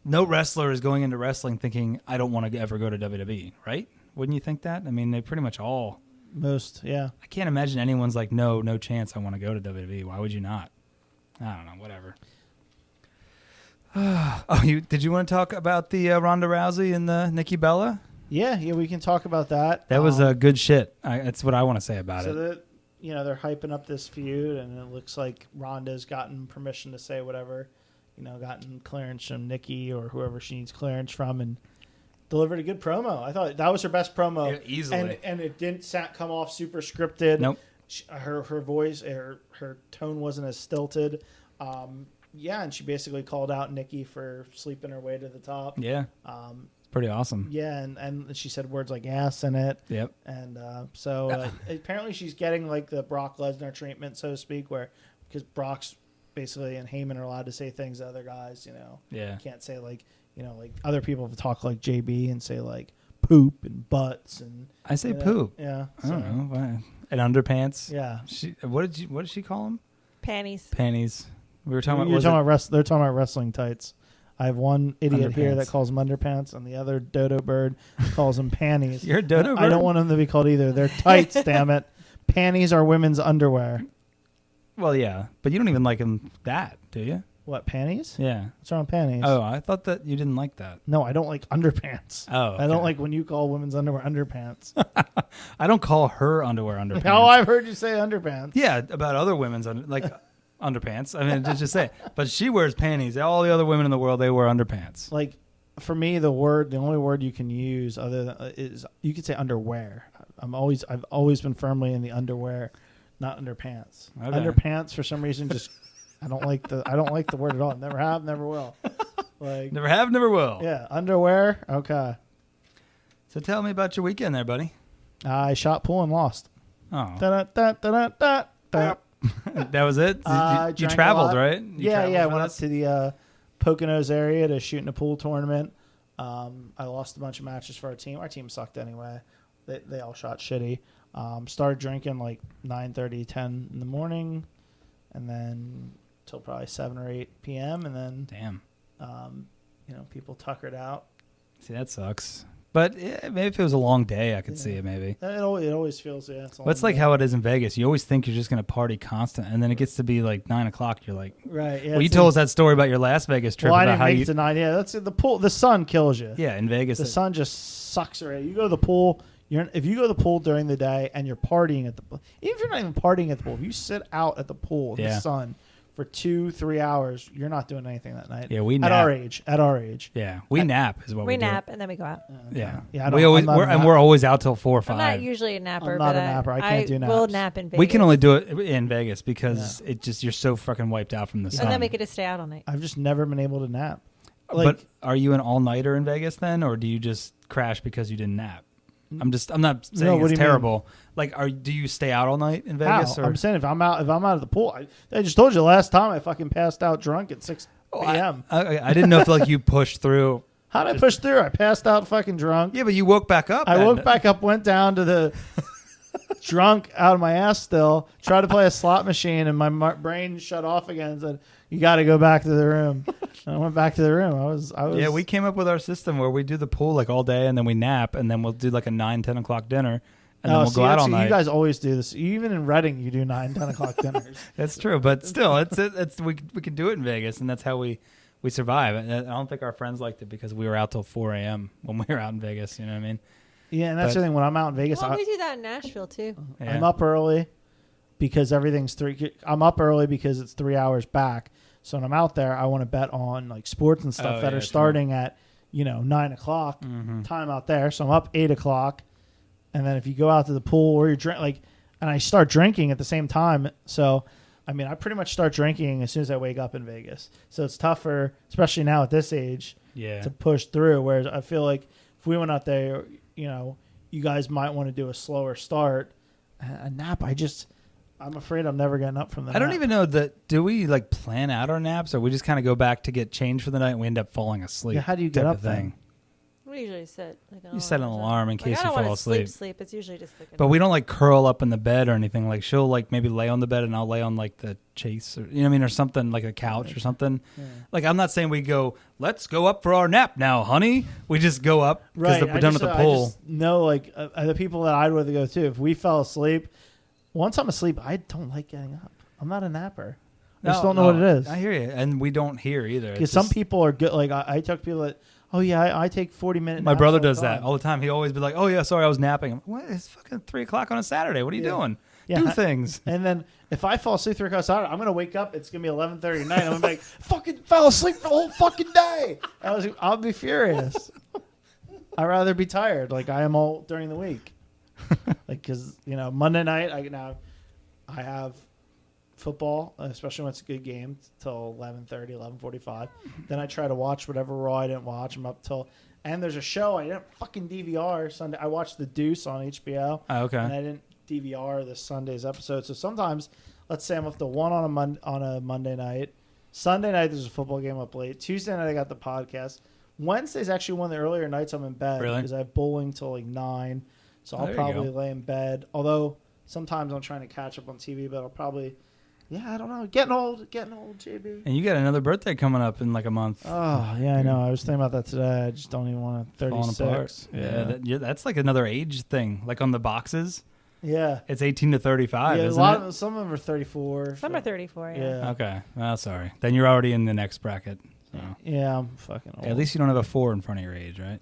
no wrestler is going into wrestling thinking, I don't want to ever go to WWE, right? Wouldn't you think that? I mean, they pretty much all. Most, yeah. I can't imagine anyone's like, no chance I want to go to WWE. Why would you not? I don't know, whatever. Did you want to talk about the Ronda Rousey and the Nikki Bella? Yeah, we can talk about that. That was good shit. That's what I want to say about it. So they're hyping up this feud, and it looks like Ronda's gotten permission to say whatever, gotten clearance from Nikki or whoever she needs clearance from, and delivered a good promo. I thought that was her best promo. Yeah, easily. And it didn't come off super scripted. Nope. Her voice, her tone wasn't as stilted. And she basically called out Nikki for sleeping her way to the top. Yeah. Pretty awesome. Yeah, and she said words like ass in it. Yep. And apparently she's getting like the Brock Lesnar treatment, so to speak, because Brock's basically and Heyman are allowed to say things to other guys, Yeah. You can't say like other people talk like JB and say like poop and butts and I say poop. Yeah. I don't know. Why? And underpants. Yeah. What did she call them? Panties. Panties. We were talking They're about talking about wrestling tights. I have one idiot here Underpants. that calls them underpants, and the other dodo bird calls them panties. You're a dodo bird? I don't want them to be called either. They're tights, damn it. Panties are women's underwear. Well, yeah, but you don't even like them that, do you? What, panties? Yeah. What's wrong with panties? Oh, I thought that you didn't like that. No, I don't like underpants. Oh, okay. I don't like when you call women's underwear underpants. I don't call her underwear underpants. Oh, I've heard you say underpants. Yeah, about other women's underpants. I mean, just say it. But she wears panties. All the other women in the world, they wear underpants. Like, for me, the only word you can use other than is you could say underwear. I've always been firmly in the underwear, not underpants. Okay. Underpants for some reason just I don't like the word at all. Never have, never will. Like Never have, never will. Yeah, underwear. Okay. So tell me about your weekend there, buddy. I shot pool and lost. Oh. Da-da-da-da-da-da. That was it? You Drank traveled, a lot. right? I went up to the Poconos area to shoot in a pool tournament. I lost a bunch of matches for our team. Our team sucked anyway. They all shot shitty. Started drinking like 9:30, 10 in the morning, and then till probably 7 or 8 p.m. And then, Damn. People tuckered out. See, that sucks. But maybe if it was a long day, I could see it maybe. It always feels, yeah. Well, it's like how it is in Vegas. You always think you're just going to party constant, and then it gets to be like 9 o'clock. You're like, right. Yeah, well, you told us that story about your Las Vegas trip. Well, I about didn't how make you, it to 9. Yeah, that's the pool. The sun kills you. Yeah, in Vegas. The sun just sucks already. You go to the pool. If you go to the pool during the day and you're partying at the pool, even if you're not even partying at the pool, if you sit out at the pool in the sun for 2-3 hours, you're not doing anything that night. Yeah, we nap. At our age. Yeah, we nap is what we do. We nap and then we go out. Yeah. We're always out till 4 or 5. I'm not usually a napper. I'm not but a napper. I can't do naps. will nap in Vegas. We can only do it in Vegas because you're so fucking wiped out from the sun. And then we get to stay out all night. I've just never been able to nap. But are you an all-nighter in Vegas then, or do you just crash because you didn't nap? I'm not saying it's terrible. Like, do you stay out all night in Vegas? Or? Or? I'm saying if I'm out of the pool, I just told you last time I fucking passed out drunk at 6 p.m. I didn't know if you pushed through. How did I push through? I passed out fucking drunk. Yeah, but you woke back up. I woke back up, went down to the drunk out of my ass still, tried to play a slot machine, and my brain shut off again and said, you got to go back to the room. And I went back to the room. I was. Yeah, we came up with our system where we do the pool all day, and then we nap, and then we'll do a 9-10 o'clock dinner, and then we'll go out all night. You guys always do this. Even in Reading, you do 9-10 o'clock dinners. That's true, but still, we can do it in Vegas, and that's how we survive. I don't think our friends liked it because we were out till 4 a.m. when we were out in Vegas. You know what I mean? Yeah, and that's the thing. When I'm out in Vegas, we do that in Nashville too. Yeah. I'm up early because everything's 3. I'm up early because it's 3 hours back. So when I'm out there, I want to bet on sports and stuff that are starting at 9 o'clock Mm-hmm. time out there. So I'm up 8 o'clock. And then if you go out to the pool or you're and I start drinking at the same time. So, I pretty much start drinking as soon as I wake up in Vegas. So it's tougher, especially now at this age, to push through. Whereas I feel like if we went out there, you guys might want to do a slower start. A nap, I'm afraid I'm never getting up from the nap. I don't even know that. Do we plan out our naps, or we just kind of go back to get changed for the night and we end up falling asleep? Yeah, how do you get up then? We usually set You set an alarm in case you fall asleep. Sleep. It's usually just but we don't curl up in the bed or anything. She'll maybe lay on the bed and I'll lay on the chase or or something like a couch or something. Yeah. I'm not saying we go, let's go up for our nap now, honey. We just go up because we're done with the pool. I just know the people that I'd rather go to. If we fell asleep, once I'm asleep, I don't like getting up. I'm not a napper. I just don't know what it is. I hear you, and we don't hear either. Because some people are good. I talk to people that, I take 40-minute naps. My brother does that all the time. He always be like, oh, yeah, sorry, I was napping. I'm like, what? It's fucking 3 o'clock on a Saturday. What are you doing? Yeah. Do things. And then if I fall asleep 3 o'clock Saturday, I'm going to wake up. It's going to be 11:30 at night. I'm going to be like, fucking fell asleep the whole fucking day. I'll be furious. I'd rather be tired like I am all during the week. Because, Monday night, I have football, especially when it's a good game, till 11:30, 11:45. Then I try to watch whatever Raw I didn't watch. I'm up till, and there's a show I didn't fucking DVR Sunday. I watched The Deuce on HBO. Oh, okay. And I didn't DVR this Sunday's episode. So sometimes, let's say I'm up to one on a Monday night. Sunday night there's a football game up late. Tuesday night I got the podcast. Wednesday's actually one of the earlier nights I'm in bed because I have bowling till 9. So I'll probably lay in bed. Although sometimes I'm trying to catch up on TV, but I'll probably. Yeah, I don't know. Getting old, JB. And you got another birthday coming up in a month. Oh, yeah, I know. I was thinking about that today. I just don't even want to. 36. Yeah, that's another age thing. On the boxes. Yeah. It's 18 to 35, yeah, isn't it? Some of them are 34. Some are 34, yeah. Okay. Well, sorry. Then you're already in the next bracket. So. Yeah, I'm fucking old. Yeah, at least you don't have a 4 in front of your age, right?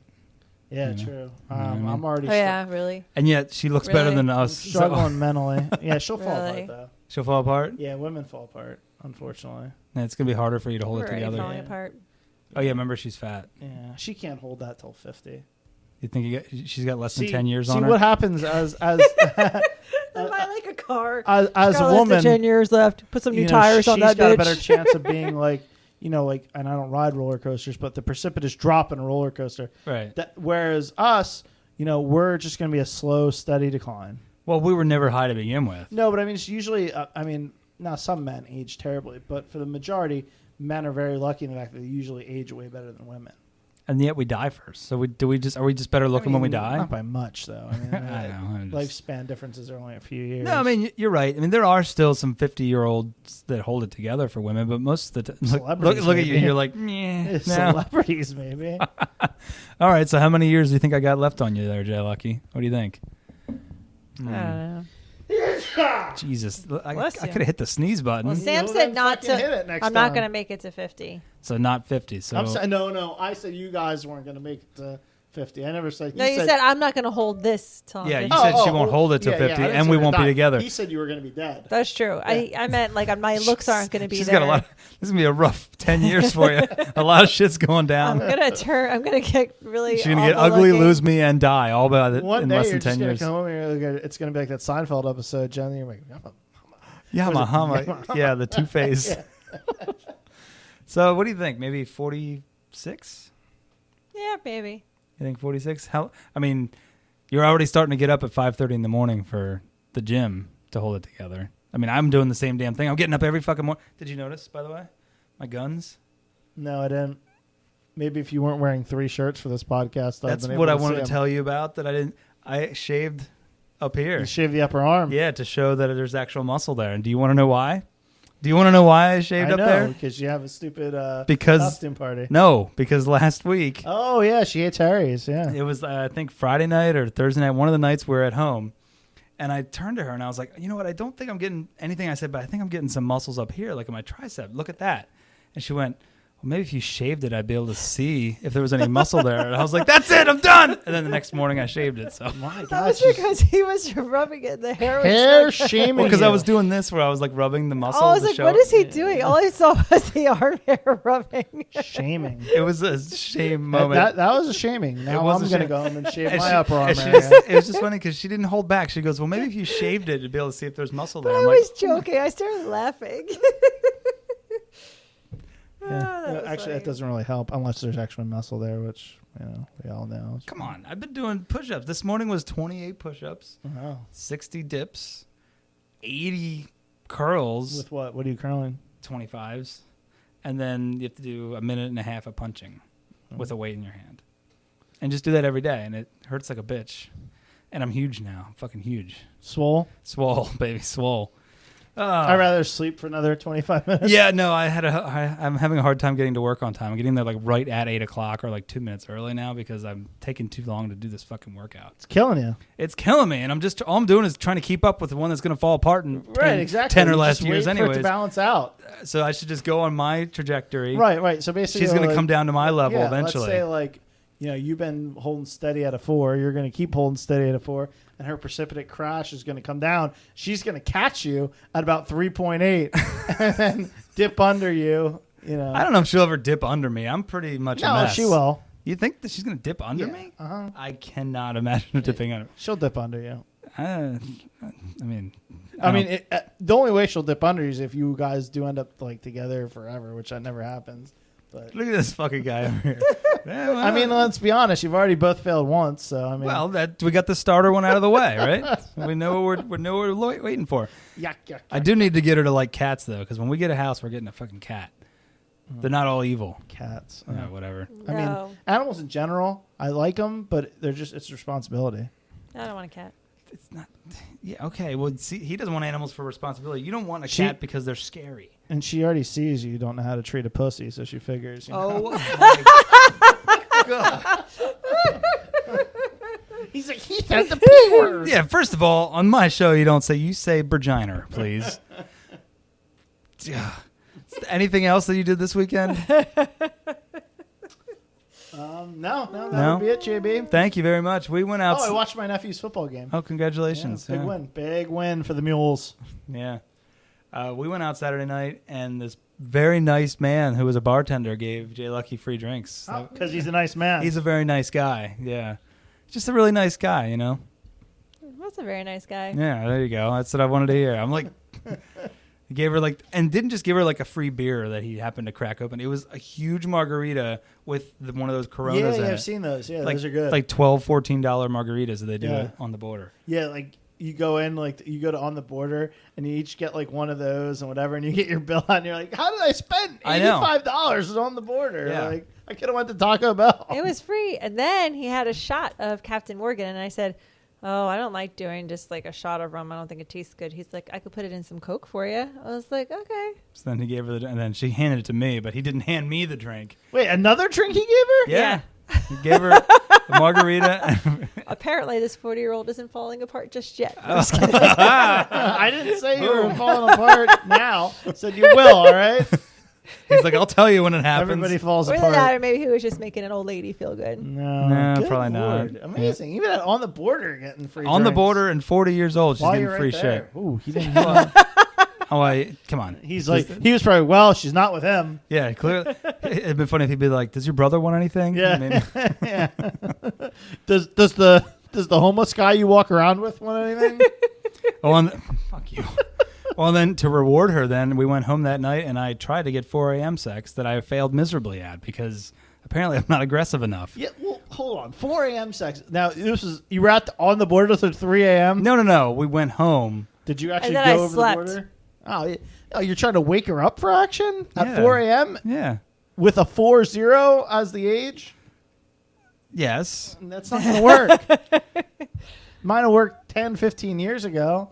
Yeah, true. I'm already. Oh, yeah, really? And yet she looks better than us. I'm struggling mentally. Yeah, she'll fall apart, though. She'll fall apart? Yeah, women fall apart, unfortunately. Yeah, it's going to be harder for you to hold it together. Falling apart. Oh, yeah, remember she's fat. Yeah, she can't hold that till 50. You think she's got less than 10 years on her? See what happens as buy like a car. As a woman, less than 10 years left. Put some new tires on that bitch. She's got a better chance of being and I don't ride roller coasters, but the precipitous drop in a roller coaster. Right. Whereas us, we're just going to be a slow, steady decline. Well, we were never high to begin with. No, but it's usually, now some men age terribly, but for the majority, men are very lucky in the fact that they usually age way better than women. And yet we die first. So are we just better looking when we die? Not by much, though. I know. Lifespan differences are only a few years. No, you're right. There are still some 50-year-olds that hold it together for women, but most of the time, look at you. You're like, no. Celebrities, maybe. All right. So how many years do you think I got left on you there, Jay Lucky? What do you think? I don't know. Jesus, I could have hit the sneeze button. Well, Sam said not to. I'm not going to make it to 50. So not 50. So no. I said you guys weren't going to make it to 50. I never said. No, you said I'm not going to hold this till. Yeah, you said she won't hold it till 50, and we won't be together. He said you were going to be dead. That's true. Yeah. I meant my looks aren't going to be. She's there. got a lot. This is going to be a rough 10 years for you. A lot of shit's going down. I'm going to get really. She's going to get ugly, lose me, and die all by in less than 10 years. Come home here, it's going to be like that Seinfeld episode, Jen. You're like, yeah, the Two-Face. So, what do you think? Maybe 46? Yeah, maybe. You think 46? You're already starting to get up at 5:30 in the morning for the gym to hold it together. I'm doing the same damn thing. I'm getting up every fucking morning. Did you notice, by the way, my guns? No, I didn't. Maybe if you weren't wearing 3 shirts for this podcast, that's what I wanted to tell you about. That I didn't. I shaved up here. You shaved the upper arm. Yeah, to show that there's actual muscle there. And do you want to know why? Do you want to know why I shaved up there? Because you have a stupid costume party. No, because last week. Oh, yeah, she hates Harry's, yeah. It was, I think, Friday night or Thursday night, one of the nights we were at home. And I turned to her and I was like, you know what? I don't think I'm getting anything I said, but I think I'm getting some muscles up here, like in my tricep. Look at that. And she went, maybe if you shaved it, I'd be able to see if there was any muscle there. And I was like, that's it, I'm done. And then the next morning I shaved it. So My That God, was because he was rubbing it in the hair. hair shaming. because I you. was doing this where I was like rubbing the muscle. Oh, I was to like, show what it. is he doing? All I saw was the arm hair rubbing. shaming. It was a shame moment. That was a shaming. Now was I'm a going to shame. go home and shave And my she- upper arm and she area. just- it was just funny because she didn't hold back. She goes, well, maybe if you shaved it, you'd be able to see if there's muscle But there. I I'm like, was joking. I started laughing. Yeah. that was Actually, funny. that doesn't really help unless there's actual muscle there, which we all know. come on. I've been doing push-ups. This morning was 28 push-ups, Wow. 60 dips, 80 curls, With what? What are you curling? 25s, and then you have to do a minute and a half of punching with a weight in your hand. And just do that every day, and it hurts like a bitch. And I'm huge now. I'm fucking huge. Swole? Swole, baby, swole. I'd rather sleep for another 25 minutes. Yeah, no, I'm having a hard time getting to work on time. I'm getting there like right at 8 o'clock or like 2 minutes early now because I'm taking too long to do this fucking workout. It's killing you. It's killing me, and all I'm doing is trying to keep up with the one that's going to fall apart in 10 or You less just years wait for it to anyways. balance out. So I should just go on my trajectory. Right. So basically, She's going to like, come down to my level yeah, eventually. Let's say like, you've been holding steady at a 4. You're going to keep holding steady at a 4, and her precipitate crash is going to come down. She's going to catch you at about 3.8 and then dip under you. I don't know if she'll ever dip under me. I'm pretty much a No, mess. she will. You think that she's going to dip under Yeah. me? Uh-huh. I cannot imagine her dipping under me. She'll dip under you. I mean, The only way she'll dip under you is if you guys do end up like together forever, which that never happens. But look at this fucking guy over here. Yeah, well, I mean, let's be honest. You've already both failed once, so I mean, well, we got the starter one out of the way, right? We know what we're waiting for. yuck. I do need to get her to like cats though, because when we get a house, we're getting a fucking cat. They're not all evil. Cats. Yeah, whatever. I mean, animals in general, I like them, but it's responsibility. I don't want a cat. It's not. Yeah. Okay. Well, see, he doesn't want animals for responsibility. You don't want a She- cat because they're scary. And she already sees you don't know how to treat a pussy, so she figures. Oh my God. He's like, he said the P word. Yeah. First of all, on my show, you say Virginer, please. Yeah. Anything else that you did this weekend? No, that would be it, JB. Thank you very much. We went out. Oh, I watched my nephew's football game. Oh, congratulations. Yeah, big win for the Mules. Yeah. We went out Saturday night, and this very nice man who was a bartender gave Jay Lucky free drinks. Because he's a nice man. He's a very nice guy. Yeah. Just a really nice guy, you know? That's a very nice guy. Yeah, there you go. That's what I wanted to hear. I'm like, he gave her like, and didn't just give her like a free beer that he happened to crack open. It was a huge margarita with one of those Coronas in I've it. seen those. Yeah, Like, those are good. like $12, $14 margaritas that they do Yeah. on the border. Yeah, like you go in, like you go to On the Border, and you each get like one of those and whatever, and you get your bill out, and you're like, how did I spend I know. $85 on the Border? Yeah. Like I could have went to Taco Bell. It was free. And then he had a shot of Captain Morgan. And I said, oh, I don't like doing just like a shot of rum. I don't think it tastes good. He's like, I could put it in some Coke for you. I was like, okay. So then he gave her and then she handed it to me, but he didn't hand me the drink. Wait, another drink he gave her? Yeah. He gave her a margarita. Apparently, this 40-year-old isn't falling apart just yet. Oh. I'm just kidding. I didn't say you were falling apart now. I said you will, all right? He's like, I'll tell you when it happens. Everybody falls Or apart. that, or maybe he was just making an old lady feel good. No, good probably not. Lord. Amazing. Even at On the Border getting free On the drinks. border and 40 years old, she's While getting you're free right there. shit. Ooh, he didn't. Oh, come on. He's like, he was probably, well, she's not with him. Yeah, clearly. It'd been funny if he'd be like, does your brother want anything? Yeah. I mean, Yeah. Does the homeless guy you walk around with want anything? fuck you. Well, then to reward her, then we went home that night and I tried to get 4 a.m. sex that I failed miserably at because apparently I'm not aggressive enough. Yeah. Well, hold on. 4 a.m. sex. Now you were On the Border till 3 a.m. No. We went home. Did you actually And then go I over slept. the border? Oh, you're trying to wake her up for action at Yeah. 4 a.m. Yeah. with a 40 as the age? Yes. That's not going to work. Mine have worked 10, 15 years ago.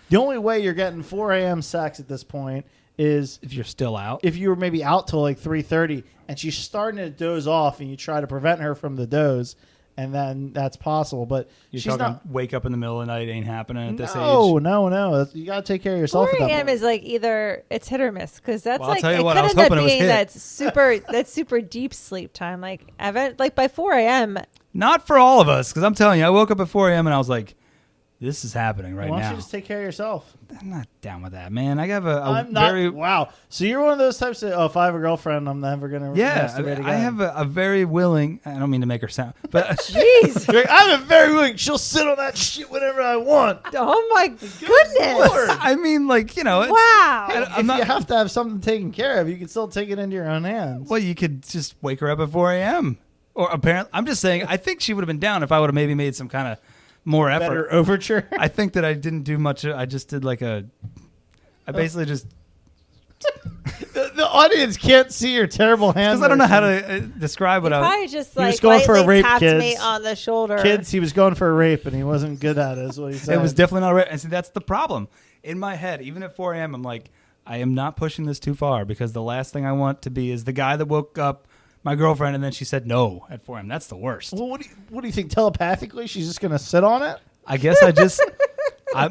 The only way you're getting 4 a.m. sex at this point is If you're still out. if you were maybe out till like 3:30 and she's starting to doze off and you try to prevent her from the doze and then that's possible. But You're she's talking not. wake up in the middle of the night ain't happening at this age. No. You got to take care of yourself. 4 at that a.m. point. is like either it's hit or miss because that's Well, I'll like tell you it what, could I was end up hoping it was being hit. that's super deep sleep time. Like by 4 a.m. Not for all of us, because I'm telling you, I woke up at 4 a.m. and I was like, this is happening right Why don't now. you just take care of yourself? I'm not down with that, man. I have I'm not. Wow. So you're one of those types of, if I have a girlfriend, I'm never going to masturbate again. I have a very willing, I don't mean to make her sound, but Jeez. I'm a very willing. She'll sit on that shit whenever I want. Oh my goodness. I mean, like, you know. It's, Wow. If you have to have something taken care of, you can still take it into your own hands. Well, you could just wake her up at 4 a.m. Or apparently, I'm just saying, I think she would have been down if I would have maybe made some kind of more effort. Better overture. I think that I didn't do much. I just did like I basically just. The audience can't see your terrible hand. Because I don't know how to describe what I was. Probably just He was like going for a lightly rape, tapped kids. me on the shoulder. Kids, he was going for a rape and he wasn't good at it, is what he said. It was definitely not right. And see, that's the problem. In my head, even at 4 a.m., I'm like, I am not pushing this too far because the last thing I want to be is the guy that woke up my girlfriend and then she said no at 4 a.m. That's the worst. Well, what do you think? Telepathically, she's just going to sit on it? I guess I just,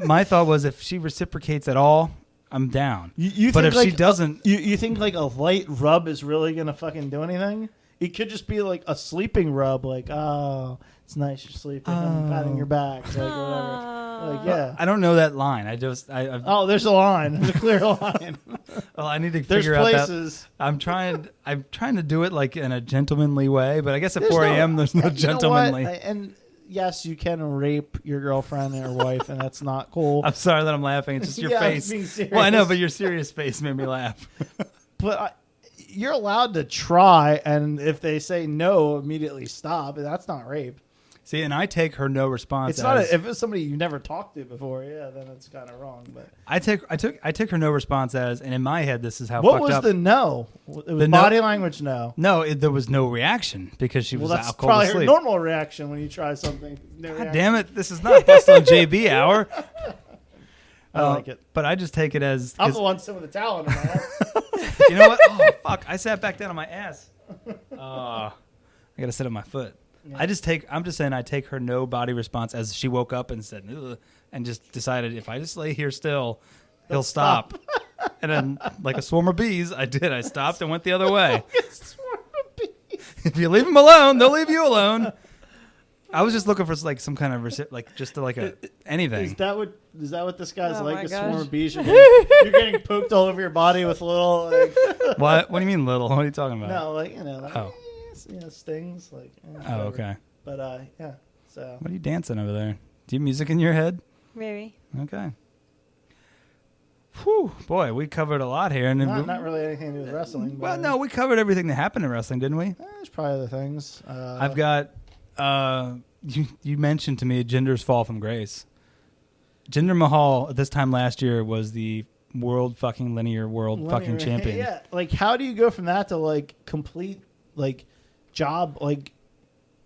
my thought was if she reciprocates at all, I'm down. You but think if she doesn't. You think like a light rub is really going to fucking do anything? It could just be like a sleeping rub, like, oh, it's nice you're sleeping. I'm patting your back, like, whatever. Like, yeah. I don't know that line. There's a line. There's a clear line. Well, I need to There's figure out places. that. I'm trying to do it like in a gentlemanly way, but I guess at There's 4 a.m. there's no gentlemanly. And yes, you can rape your girlfriend or wife, and that's not cool. I'm sorry that I'm laughing. It's just your Yeah, I'm face. being serious. Well, I know, but your serious face made me laugh. But you're allowed to try, and if they say no, immediately stop. That's not rape. See, and I take her no response. It's not if it's somebody you've never talked to before. Yeah, then it's kind of wrong. But I take her no response as, and in my head, this is how. What fucked was up. the no? It was The body language. No. No, there was no reaction because she was That's out cold probably her asleep. normal reaction when you try something. No God reaction. damn it! This is not Bust on JB hour. I like it. But I just take it as. I'm the one sitting with the towel in my head. You know what? Oh fuck! I sat back down on my ass. I gotta sit on my foot. Yeah. I'm just saying I take her no body response as she woke up and said, ugh, and just decided if I just lay here still, he'll stop. And then like a swarm of bees, I did. I stopped and went the other way. If you leave them alone, they'll leave you alone. I was just looking for like some kind of like just to like anything. Is that what this guy's Oh like? my A gosh. swarm of bees. You're getting pooped all over your body with little. Like, What do you mean little? What are you talking about? no, like Oh. stings. Like. Oh, okay. But yeah. So. What are you dancing over there? Do you have music in your head? Maybe. Okay. Whew, boy, we covered a lot here, and Not really anything to do with wrestling. But, well, no, we covered everything that happened in wrestling, didn't we? There's probably other things. I've got. You mentioned to me Jinder's fall from grace. Jinder Mahal at this time last year was the world fucking champion. Yeah, like how do you go from that to like complete like job like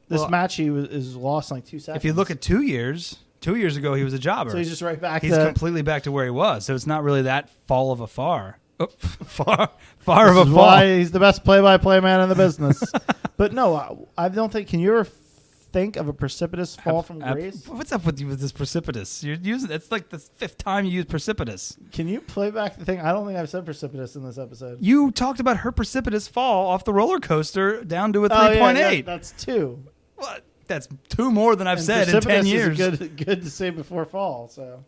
this match is lost in like 2 seconds. If you look at 2 years ago he was a jobber. So he's just right back. He's completely back to where he was. So it's not really that fall of a far. Oh, far of a fall. Why he's the best play-by-play man in the business. But no, I don't think. Can you ever think of a precipitous fall from grace? What's up with you with this precipitous? You're using it's like the 5th time you use precipitous. Can you play back the thing? I don't think I've said precipitous in this episode. You talked about her precipitous fall off the roller coaster down to a 3.8. Oh, yeah, that's 2. What? That's 2 more than I've And said in 10 precipitous years. is good to say before fall. So,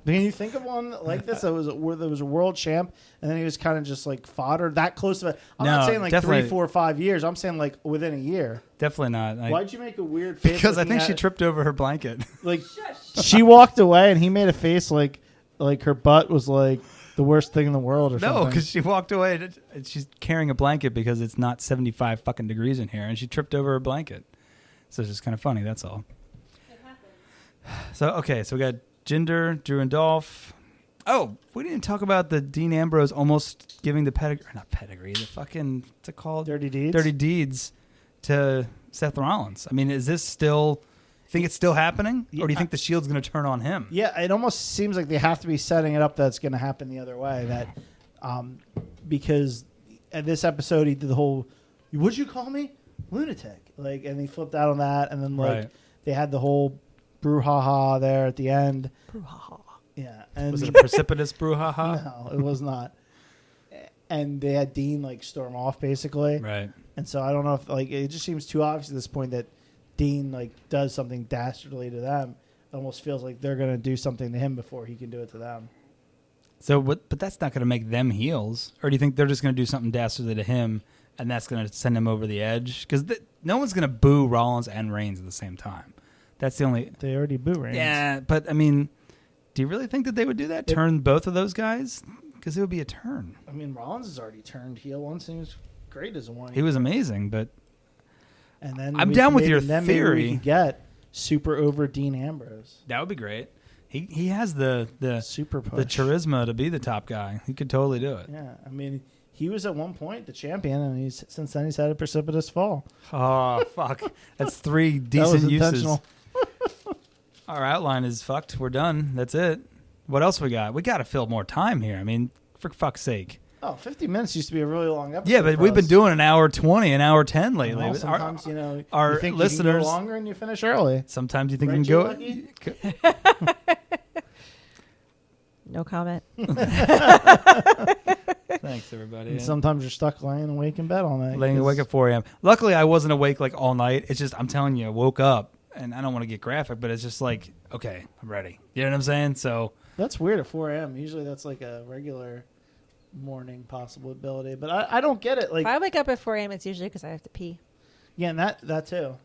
can you think of one like this? That was where there was a world champ, and then he was kind of just like fodder that close to it. I'm not saying like 3, 4, 5 years. I'm saying like within a year. Definitely not. Why'd you make a weird face? Because I think she tripped over her blanket. Like she walked away, and he made a face like her butt was like the worst thing in the world or something. No, because she walked away. And she's carrying a blanket because it's not 75 fucking degrees in here, and she tripped over her blanket. So it's just kind of funny. That's all. It happens. So we got Jinder, Drew, and Dolph. Oh, we didn't talk about the Dean Ambrose almost giving the the fucking, what's it called? Dirty deeds. Dirty deeds to Seth Rollins. I mean, is this still, think it's still happening? Or do you think the Shield's going to turn on him? Yeah, it almost seems like they have to be setting it up that it's going to happen the other way. That because at this episode he did the whole, "What'd you call me?" lunatic. Like, and he flipped out on that, and then like Right. they had the whole brouhaha there at the end. Brouhaha. Yeah, and Was it a precipitous brouhaha? no, it was not. And they had Dean like storm off basically, Right. and so I don't know if like it just seems too obvious at this point that Dean like does something dastardly to them. It almost feels like they're gonna do something to him before he can do it to them. So, but that's not going to make them heels, or do you think they're just going to do something dastardly to him, and that's going to send him over the edge? Because no one's going to boo Rollins and Reigns at the same time. That's the only. They already boo Reigns. Yeah, but I mean, do you really think that they would do that? Turn both of those guys? Because it would be a turn. I mean, Rollins has already turned heel once, and he was great as a one. He was amazing, but And then I'm down with your then theory. Maybe we could get super over Dean Ambrose. that would be great. He has the Super push. the charisma to be the top guy. He could totally do it. Yeah, I mean, he was at one point the champion, and since then he's had a precipitous fall. Oh fuck! That's 3 That decent was uses. intentional. Our outline is fucked. We're done. That's it. What else we got? We got to fill more time here. I mean, for fuck's sake. Oh, 50 minutes used to be a really long episode. Yeah, but for we've been us. doing an hour 20, an hour 10 lately. Well, Our- sometimes, our you think you listeners- can go longer and you finish early. Sometimes you think Right, you can Jay go. No comment. Thanks, everybody. And sometimes you're stuck laying awake in bed all night. Laying awake at 4 a.m. Luckily, I wasn't awake like all night. It's just, I'm telling you, I woke up, and I don't want to get graphic, but it's just like, okay, I'm ready. You know what I'm saying? So, That's weird at 4 a.m. Usually that's like a regular morning possibility. But I don't get it. Like, If I wake up at 4 a.m., it's usually because I have to pee. yeah, and that too.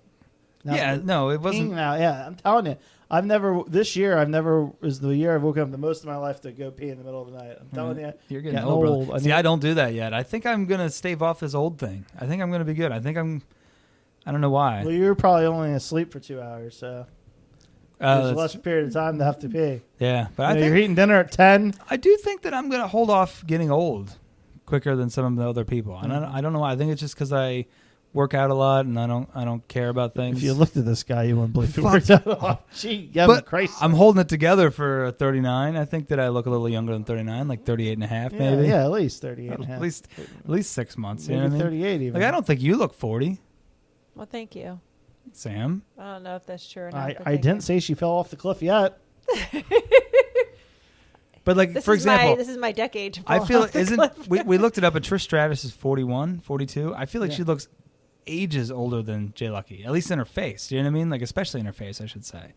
Now, yeah, no, it wasn't. Now, yeah, I'm telling you, this year is the year I've woken up the most of my life to go pee in the middle of the night. I'm telling you, You're getting old, brother. See, I don't do that yet. I think I'm going to stave off this old thing. I think I'm going to be good. I don't know why. Well, you're probably only asleep for 2 hours, so there's less period of time to have to pee. Yeah, but You know, you're eating dinner at 10. I do think that I'm going to hold off getting old quicker than some of the other people. And I don't know why. I think it's just because I work out a lot and I don't care about things. If you looked at this guy, you wouldn't believe he worked out a lot. Gee, but Christ. I'm holding it together for 39. I think that I look a little younger than 39, like 38 and a half maybe. Yeah, at least 38 and a half. At least 6 months. Maybe You know what I mean? 38 even. Like, I don't think you look 40, Well, thank you. Sam. I don't know if that's true or not. I but thank didn't you. say she fell off the cliff yet. But like, This for is example, this is my decade. To I fall feel off the isn't cliff. we looked it up, and Trish Stratus is 41, 42. I feel like Yeah. she looks ages older than Jay Lucky, at least in her face. Do you know what I mean? Like, especially in her face, I should say.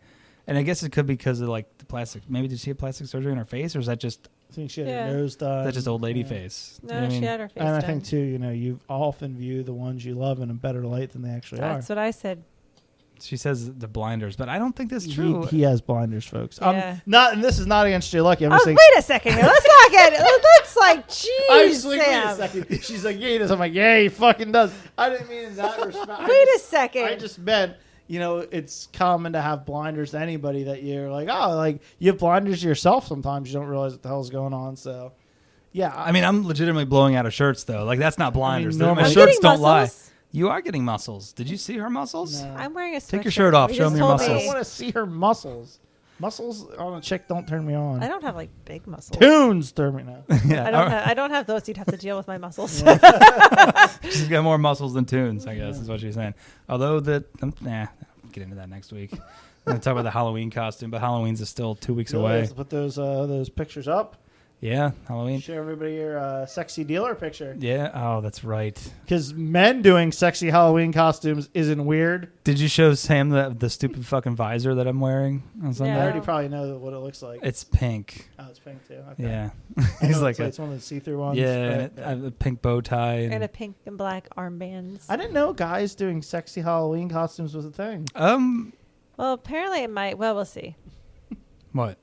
And I guess it could be because of like the plastic. Maybe did she have plastic surgery in her face, or is that just I think she had Yeah. her nose done. that just old lady Yeah. face? You No, know what I she mean? had her face And I done. think too, you often view the ones you love in a better light than they actually That's are. what I said. She says the blinders, but I don't think that's true. He has blinders, folks. Yeah. And this is not against Jay Lucky. I'm Oh, just saying. wait a second here. Let's not get it. Let's like, I jeez, was like, wait a Sam. second. She's like, yeah, he does. I'm like, yeah, he fucking does. I didn't mean in that respect. Wait a second. I just meant, it's common to have blinders to anybody that you're like, oh, like you have blinders to yourself sometimes. You don't realize what the hell's going on. So, yeah. I mean, I'm legitimately blowing out of shirts though. Like, that's not blinders. normally- My I'm shirts getting don't lie. muscles. You are getting muscles. Did you see her muscles? No. I'm wearing a sweatshirt. Take your shirt off. We Show just me your told I muscles. don't want to see her muscles. Muscles on a chick don't turn me on. I don't have like big muscles. Tunes turn me now. Yeah, I don't have those. You'd have to deal with my muscles. she's got more muscles than tunes, I guess, is what she's saying. Although I'll get into that next week. I'm going to talk about the Halloween costume, but Halloween's is still 2 weeks Really, away. let's put those pictures up. Yeah, Halloween. Show everybody your sexy dealer picture. Yeah. Oh, that's right. Because men doing sexy Halloween costumes isn't weird. Did you show Sam the stupid fucking visor that I'm wearing on Sunday? I No. already probably know what it looks like. It's pink. Oh, it's pink too. Okay. Yeah. I He's know like it's one of the see-through ones. yeah, right? and I have a pink bow tie. And a pink and black armbands. I didn't know guys doing sexy Halloween costumes was a thing. Well, apparently it might. Well, we'll see. What?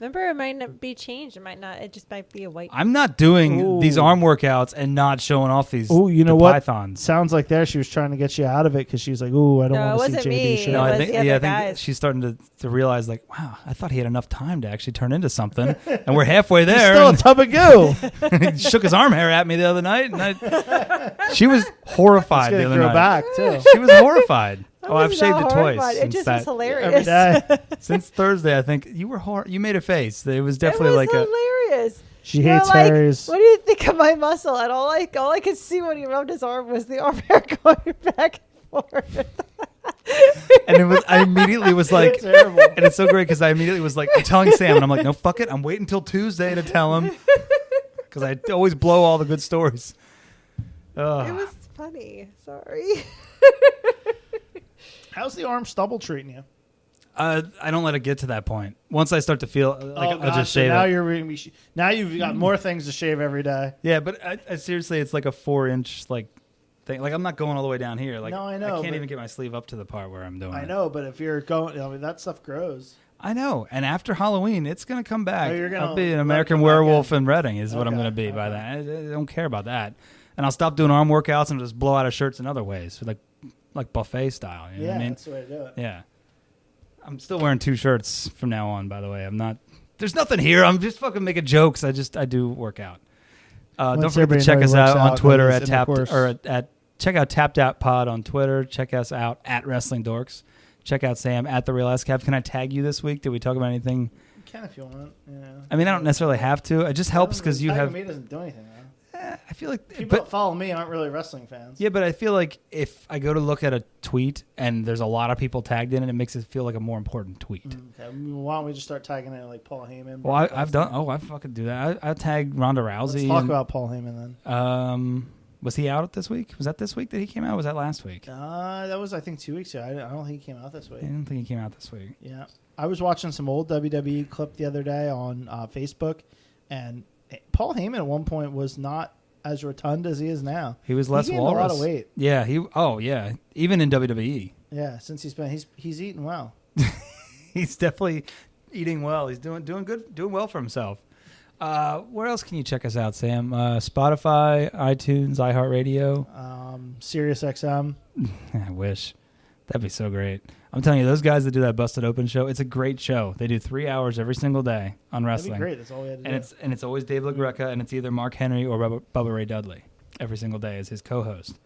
Remember, it might not be changed. It might not. It just might be a white. I'm not doing Ooh. these arm workouts and not showing off these. Oh, you know the what? Pythons. Sounds like there she was trying to get you out of it because she's like, "Ooh, I don't No, want it to see wasn't JD me. show." It No, was I think the other I think guys. she's starting to realize like, wow, I thought he had enough time to actually turn into something, and we're halfway He's there. still a tub of goo. He shook his arm hair at me the other night, and she was horrified It's the gonna other grow night. back too. She was horrified. I Oh, I've was shaved not it horrified. twice It since just that. was hilarious. Every day. Since Thursday, I think you were you made a face. It was It definitely was like hilarious. She You were hates like, hairs. What do you think of my muscle? And all I could see when he rubbed his arm was the arm hair going back for. And I immediately was like, Terrible. and it's so great because I immediately was like, I'm telling Sam, and I'm like, no, fuck it. I'm waiting until Tuesday to tell him because I always blow all the good stories. It was funny. Sorry. How's the arm stubble treating you? I don't let it get to that point. Once I start to feel like I'll gosh, just so shave now it. now you've got more things to shave every day. Yeah, but I seriously, it's like a 4-inch like thing. Like I'm not going all the way down here. Like No, I know, I can't but- even get my sleeve up to the part where I'm doing it. I know, but if you're going, that stuff grows. I know. And after Halloween, it's going to come back. Oh, you're gonna I'll be an let it American come back Werewolf in. in Reading is what I'm Okay, going to be by okay. that. I don't care about that. And I'll stop doing arm workouts and just blow out of shirts in other ways, like buffet style. You know what I mean? That's the way to do it. Yeah. I'm still wearing 2 shirts from now on, by the way. I'm not. There's nothing here. I'm just fucking making jokes. I do work out. Don't Once forget to everybody check knows us out works on out, Twitter goes at Tapped intercourse. or at check out Tapped Out Pod on Twitter. Check us out at Wrestling Dorks. Check out Sam at the Real SCAP. Can I tag you this week? Did we talk about anything? You can if you want. Yeah. I mean, I don't necessarily have to. It just helps because you have. Me doesn't do anything. Though. I feel like, People that but follow me aren't really wrestling fans. yeah, but I feel like if I go to look at a tweet and there's a lot of people tagged in it, it makes it feel like a more important tweet. Okay. Why don't we just start tagging it like Paul Heyman? Well, I've done. Oh, I fucking do that. I tagged Ronda Rousey. Let's talk about Paul Heyman then. Was he out this week? Was that this week that he came out? Or was that last week? That was I think 2 weeks ago. I don't think he came out this week. I didn't think he came out this week. Yeah, I was watching some old WWE clip the other day on Facebook, and Paul Heyman at one point was not as rotund as he is now. He was less gained walrus. a lot of weight. Yeah, yeah. Even in WWE, Yeah, since he's eating well. he's definitely eating well. He's doing good, doing well for himself. Where else can you check us out, Sam? Spotify, iTunes, iHeartRadio. Sirius XM. I wish. That'd be so great. I'm telling you, those guys that do that Busted Open show, it's a great show. They do 3 hours every single day on wrestling. That'd be great. That's all we had to do. And it's always Dave LaGreca, and it's either Mark Henry or Bubba Ray Dudley every single day as his co-host.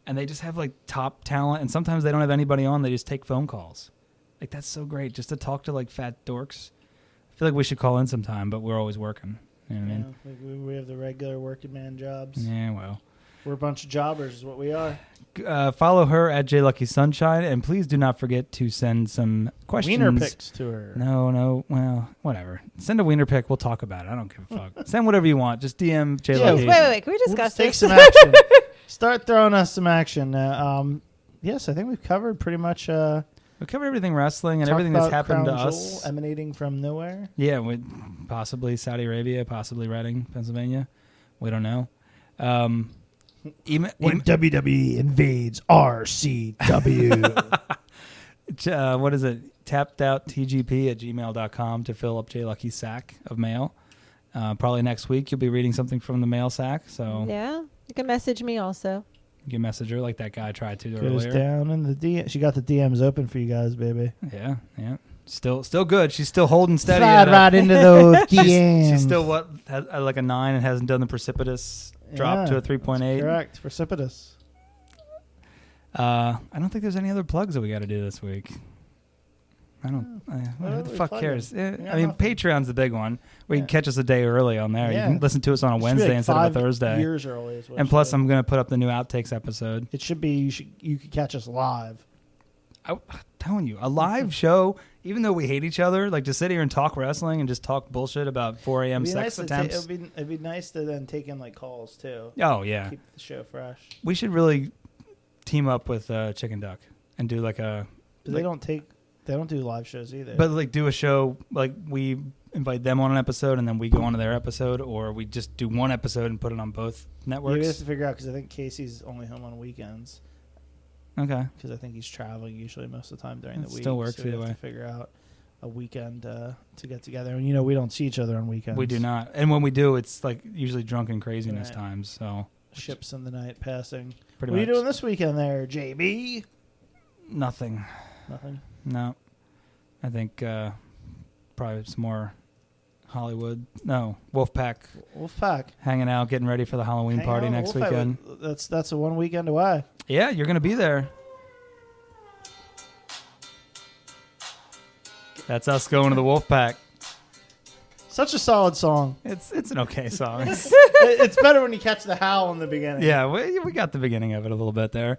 And they just have like top talent, and sometimes they don't have anybody on. They just take phone calls. Like that's so great, just to talk to like fat dorks. I feel like we should call in sometime, but we're always working. You know what I mean? We have the regular working man jobs. Yeah, well. We're a bunch of jobbers is what we are. Follow her at JLuckySunshine, and please do not forget to send some questions. Wiener pics to her. No, well, whatever. Send a wiener pic. We'll talk about it. I don't give a fuck. Send whatever you want. Just DM Yeah, JLucky. Wait. Can we We'll discuss just take this? some action. Start throwing us some action. Yes, I think we've covered pretty much. We cover everything wrestling and talked everything that's about happened Crown to Jewel us. emanating from nowhere. Yeah, with possibly Saudi Arabia, possibly Reading, Pennsylvania. We don't know. WWE invades RCW. What is it? tappedouttgp@gmail.com to fill up JLucky's sack of mail. Probably next week you'll be reading something from the mail sack. So Yeah. You can message me also. you can message her like that guy tried to Goes earlier. down in the DM. She got the DMs open for you guys, baby. Yeah. Still good. She's still holding steady. Slide right into those DMs. She's still has like a 9 and hasn't done the precipitous drop to a 3.8. Correct. Precipitous. I don't think there's any other plugs that we got to do this week. I don't. What Who are the we fuck plugging? cares? We got I mean, nothing. Patreon's the big one. Where you Yeah. can catch us a day early on there. Yeah. You can listen to us on a It should be Wednesday like instead of a 5 Thursday. Years early is what And it plus, should I'm going to put up the new outtakes episode. It should be you could catch us live. I'm telling you, a live show, even though we hate each other, like to sit here and talk wrestling and just talk bullshit about 4 a.m. It'd be sex nice attempts. it'd be nice to then take in like calls too. Oh, yeah. Keep the show fresh. We should really team up with Chicken Duck and do like a... But they don't do live shows either. But like do a show, like we invite them on an episode and then we go on to their episode, or we just do one episode and put it on both we networks. have to figure out because I think Casey's only home on weekends Okay. because I think he's traveling usually most of the time during It the week. still works so we either have way. to figure out a weekend to get together. And we don't see each other on weekends. We do not. And when we do, it's like usually drunken craziness Right. times. So Ships in the night passing. pretty What much are you doing this weekend there, JB? nothing. Nothing. No. I think probably some more Hollywood. No, Wolfpack Wolfpack. hanging out, getting ready for the Halloween Hang party on, next Wolfpack. weekend. That's a 1 weekend away. Yeah, you're going to be there. That's us going to the Wolfpack. Such a solid song. It's an okay song. It's better when you catch the howl in the beginning. Yeah, we got the beginning of it a little bit there.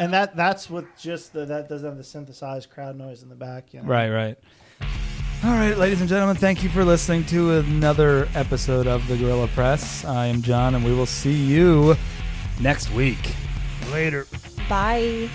And that's with just that doesn't have the synthesized crowd noise in the back. You know? Right. All right, ladies and gentlemen, thank you for listening to another episode of the Guerrilla Press. I am John, and we will see you next week. Later. Bye.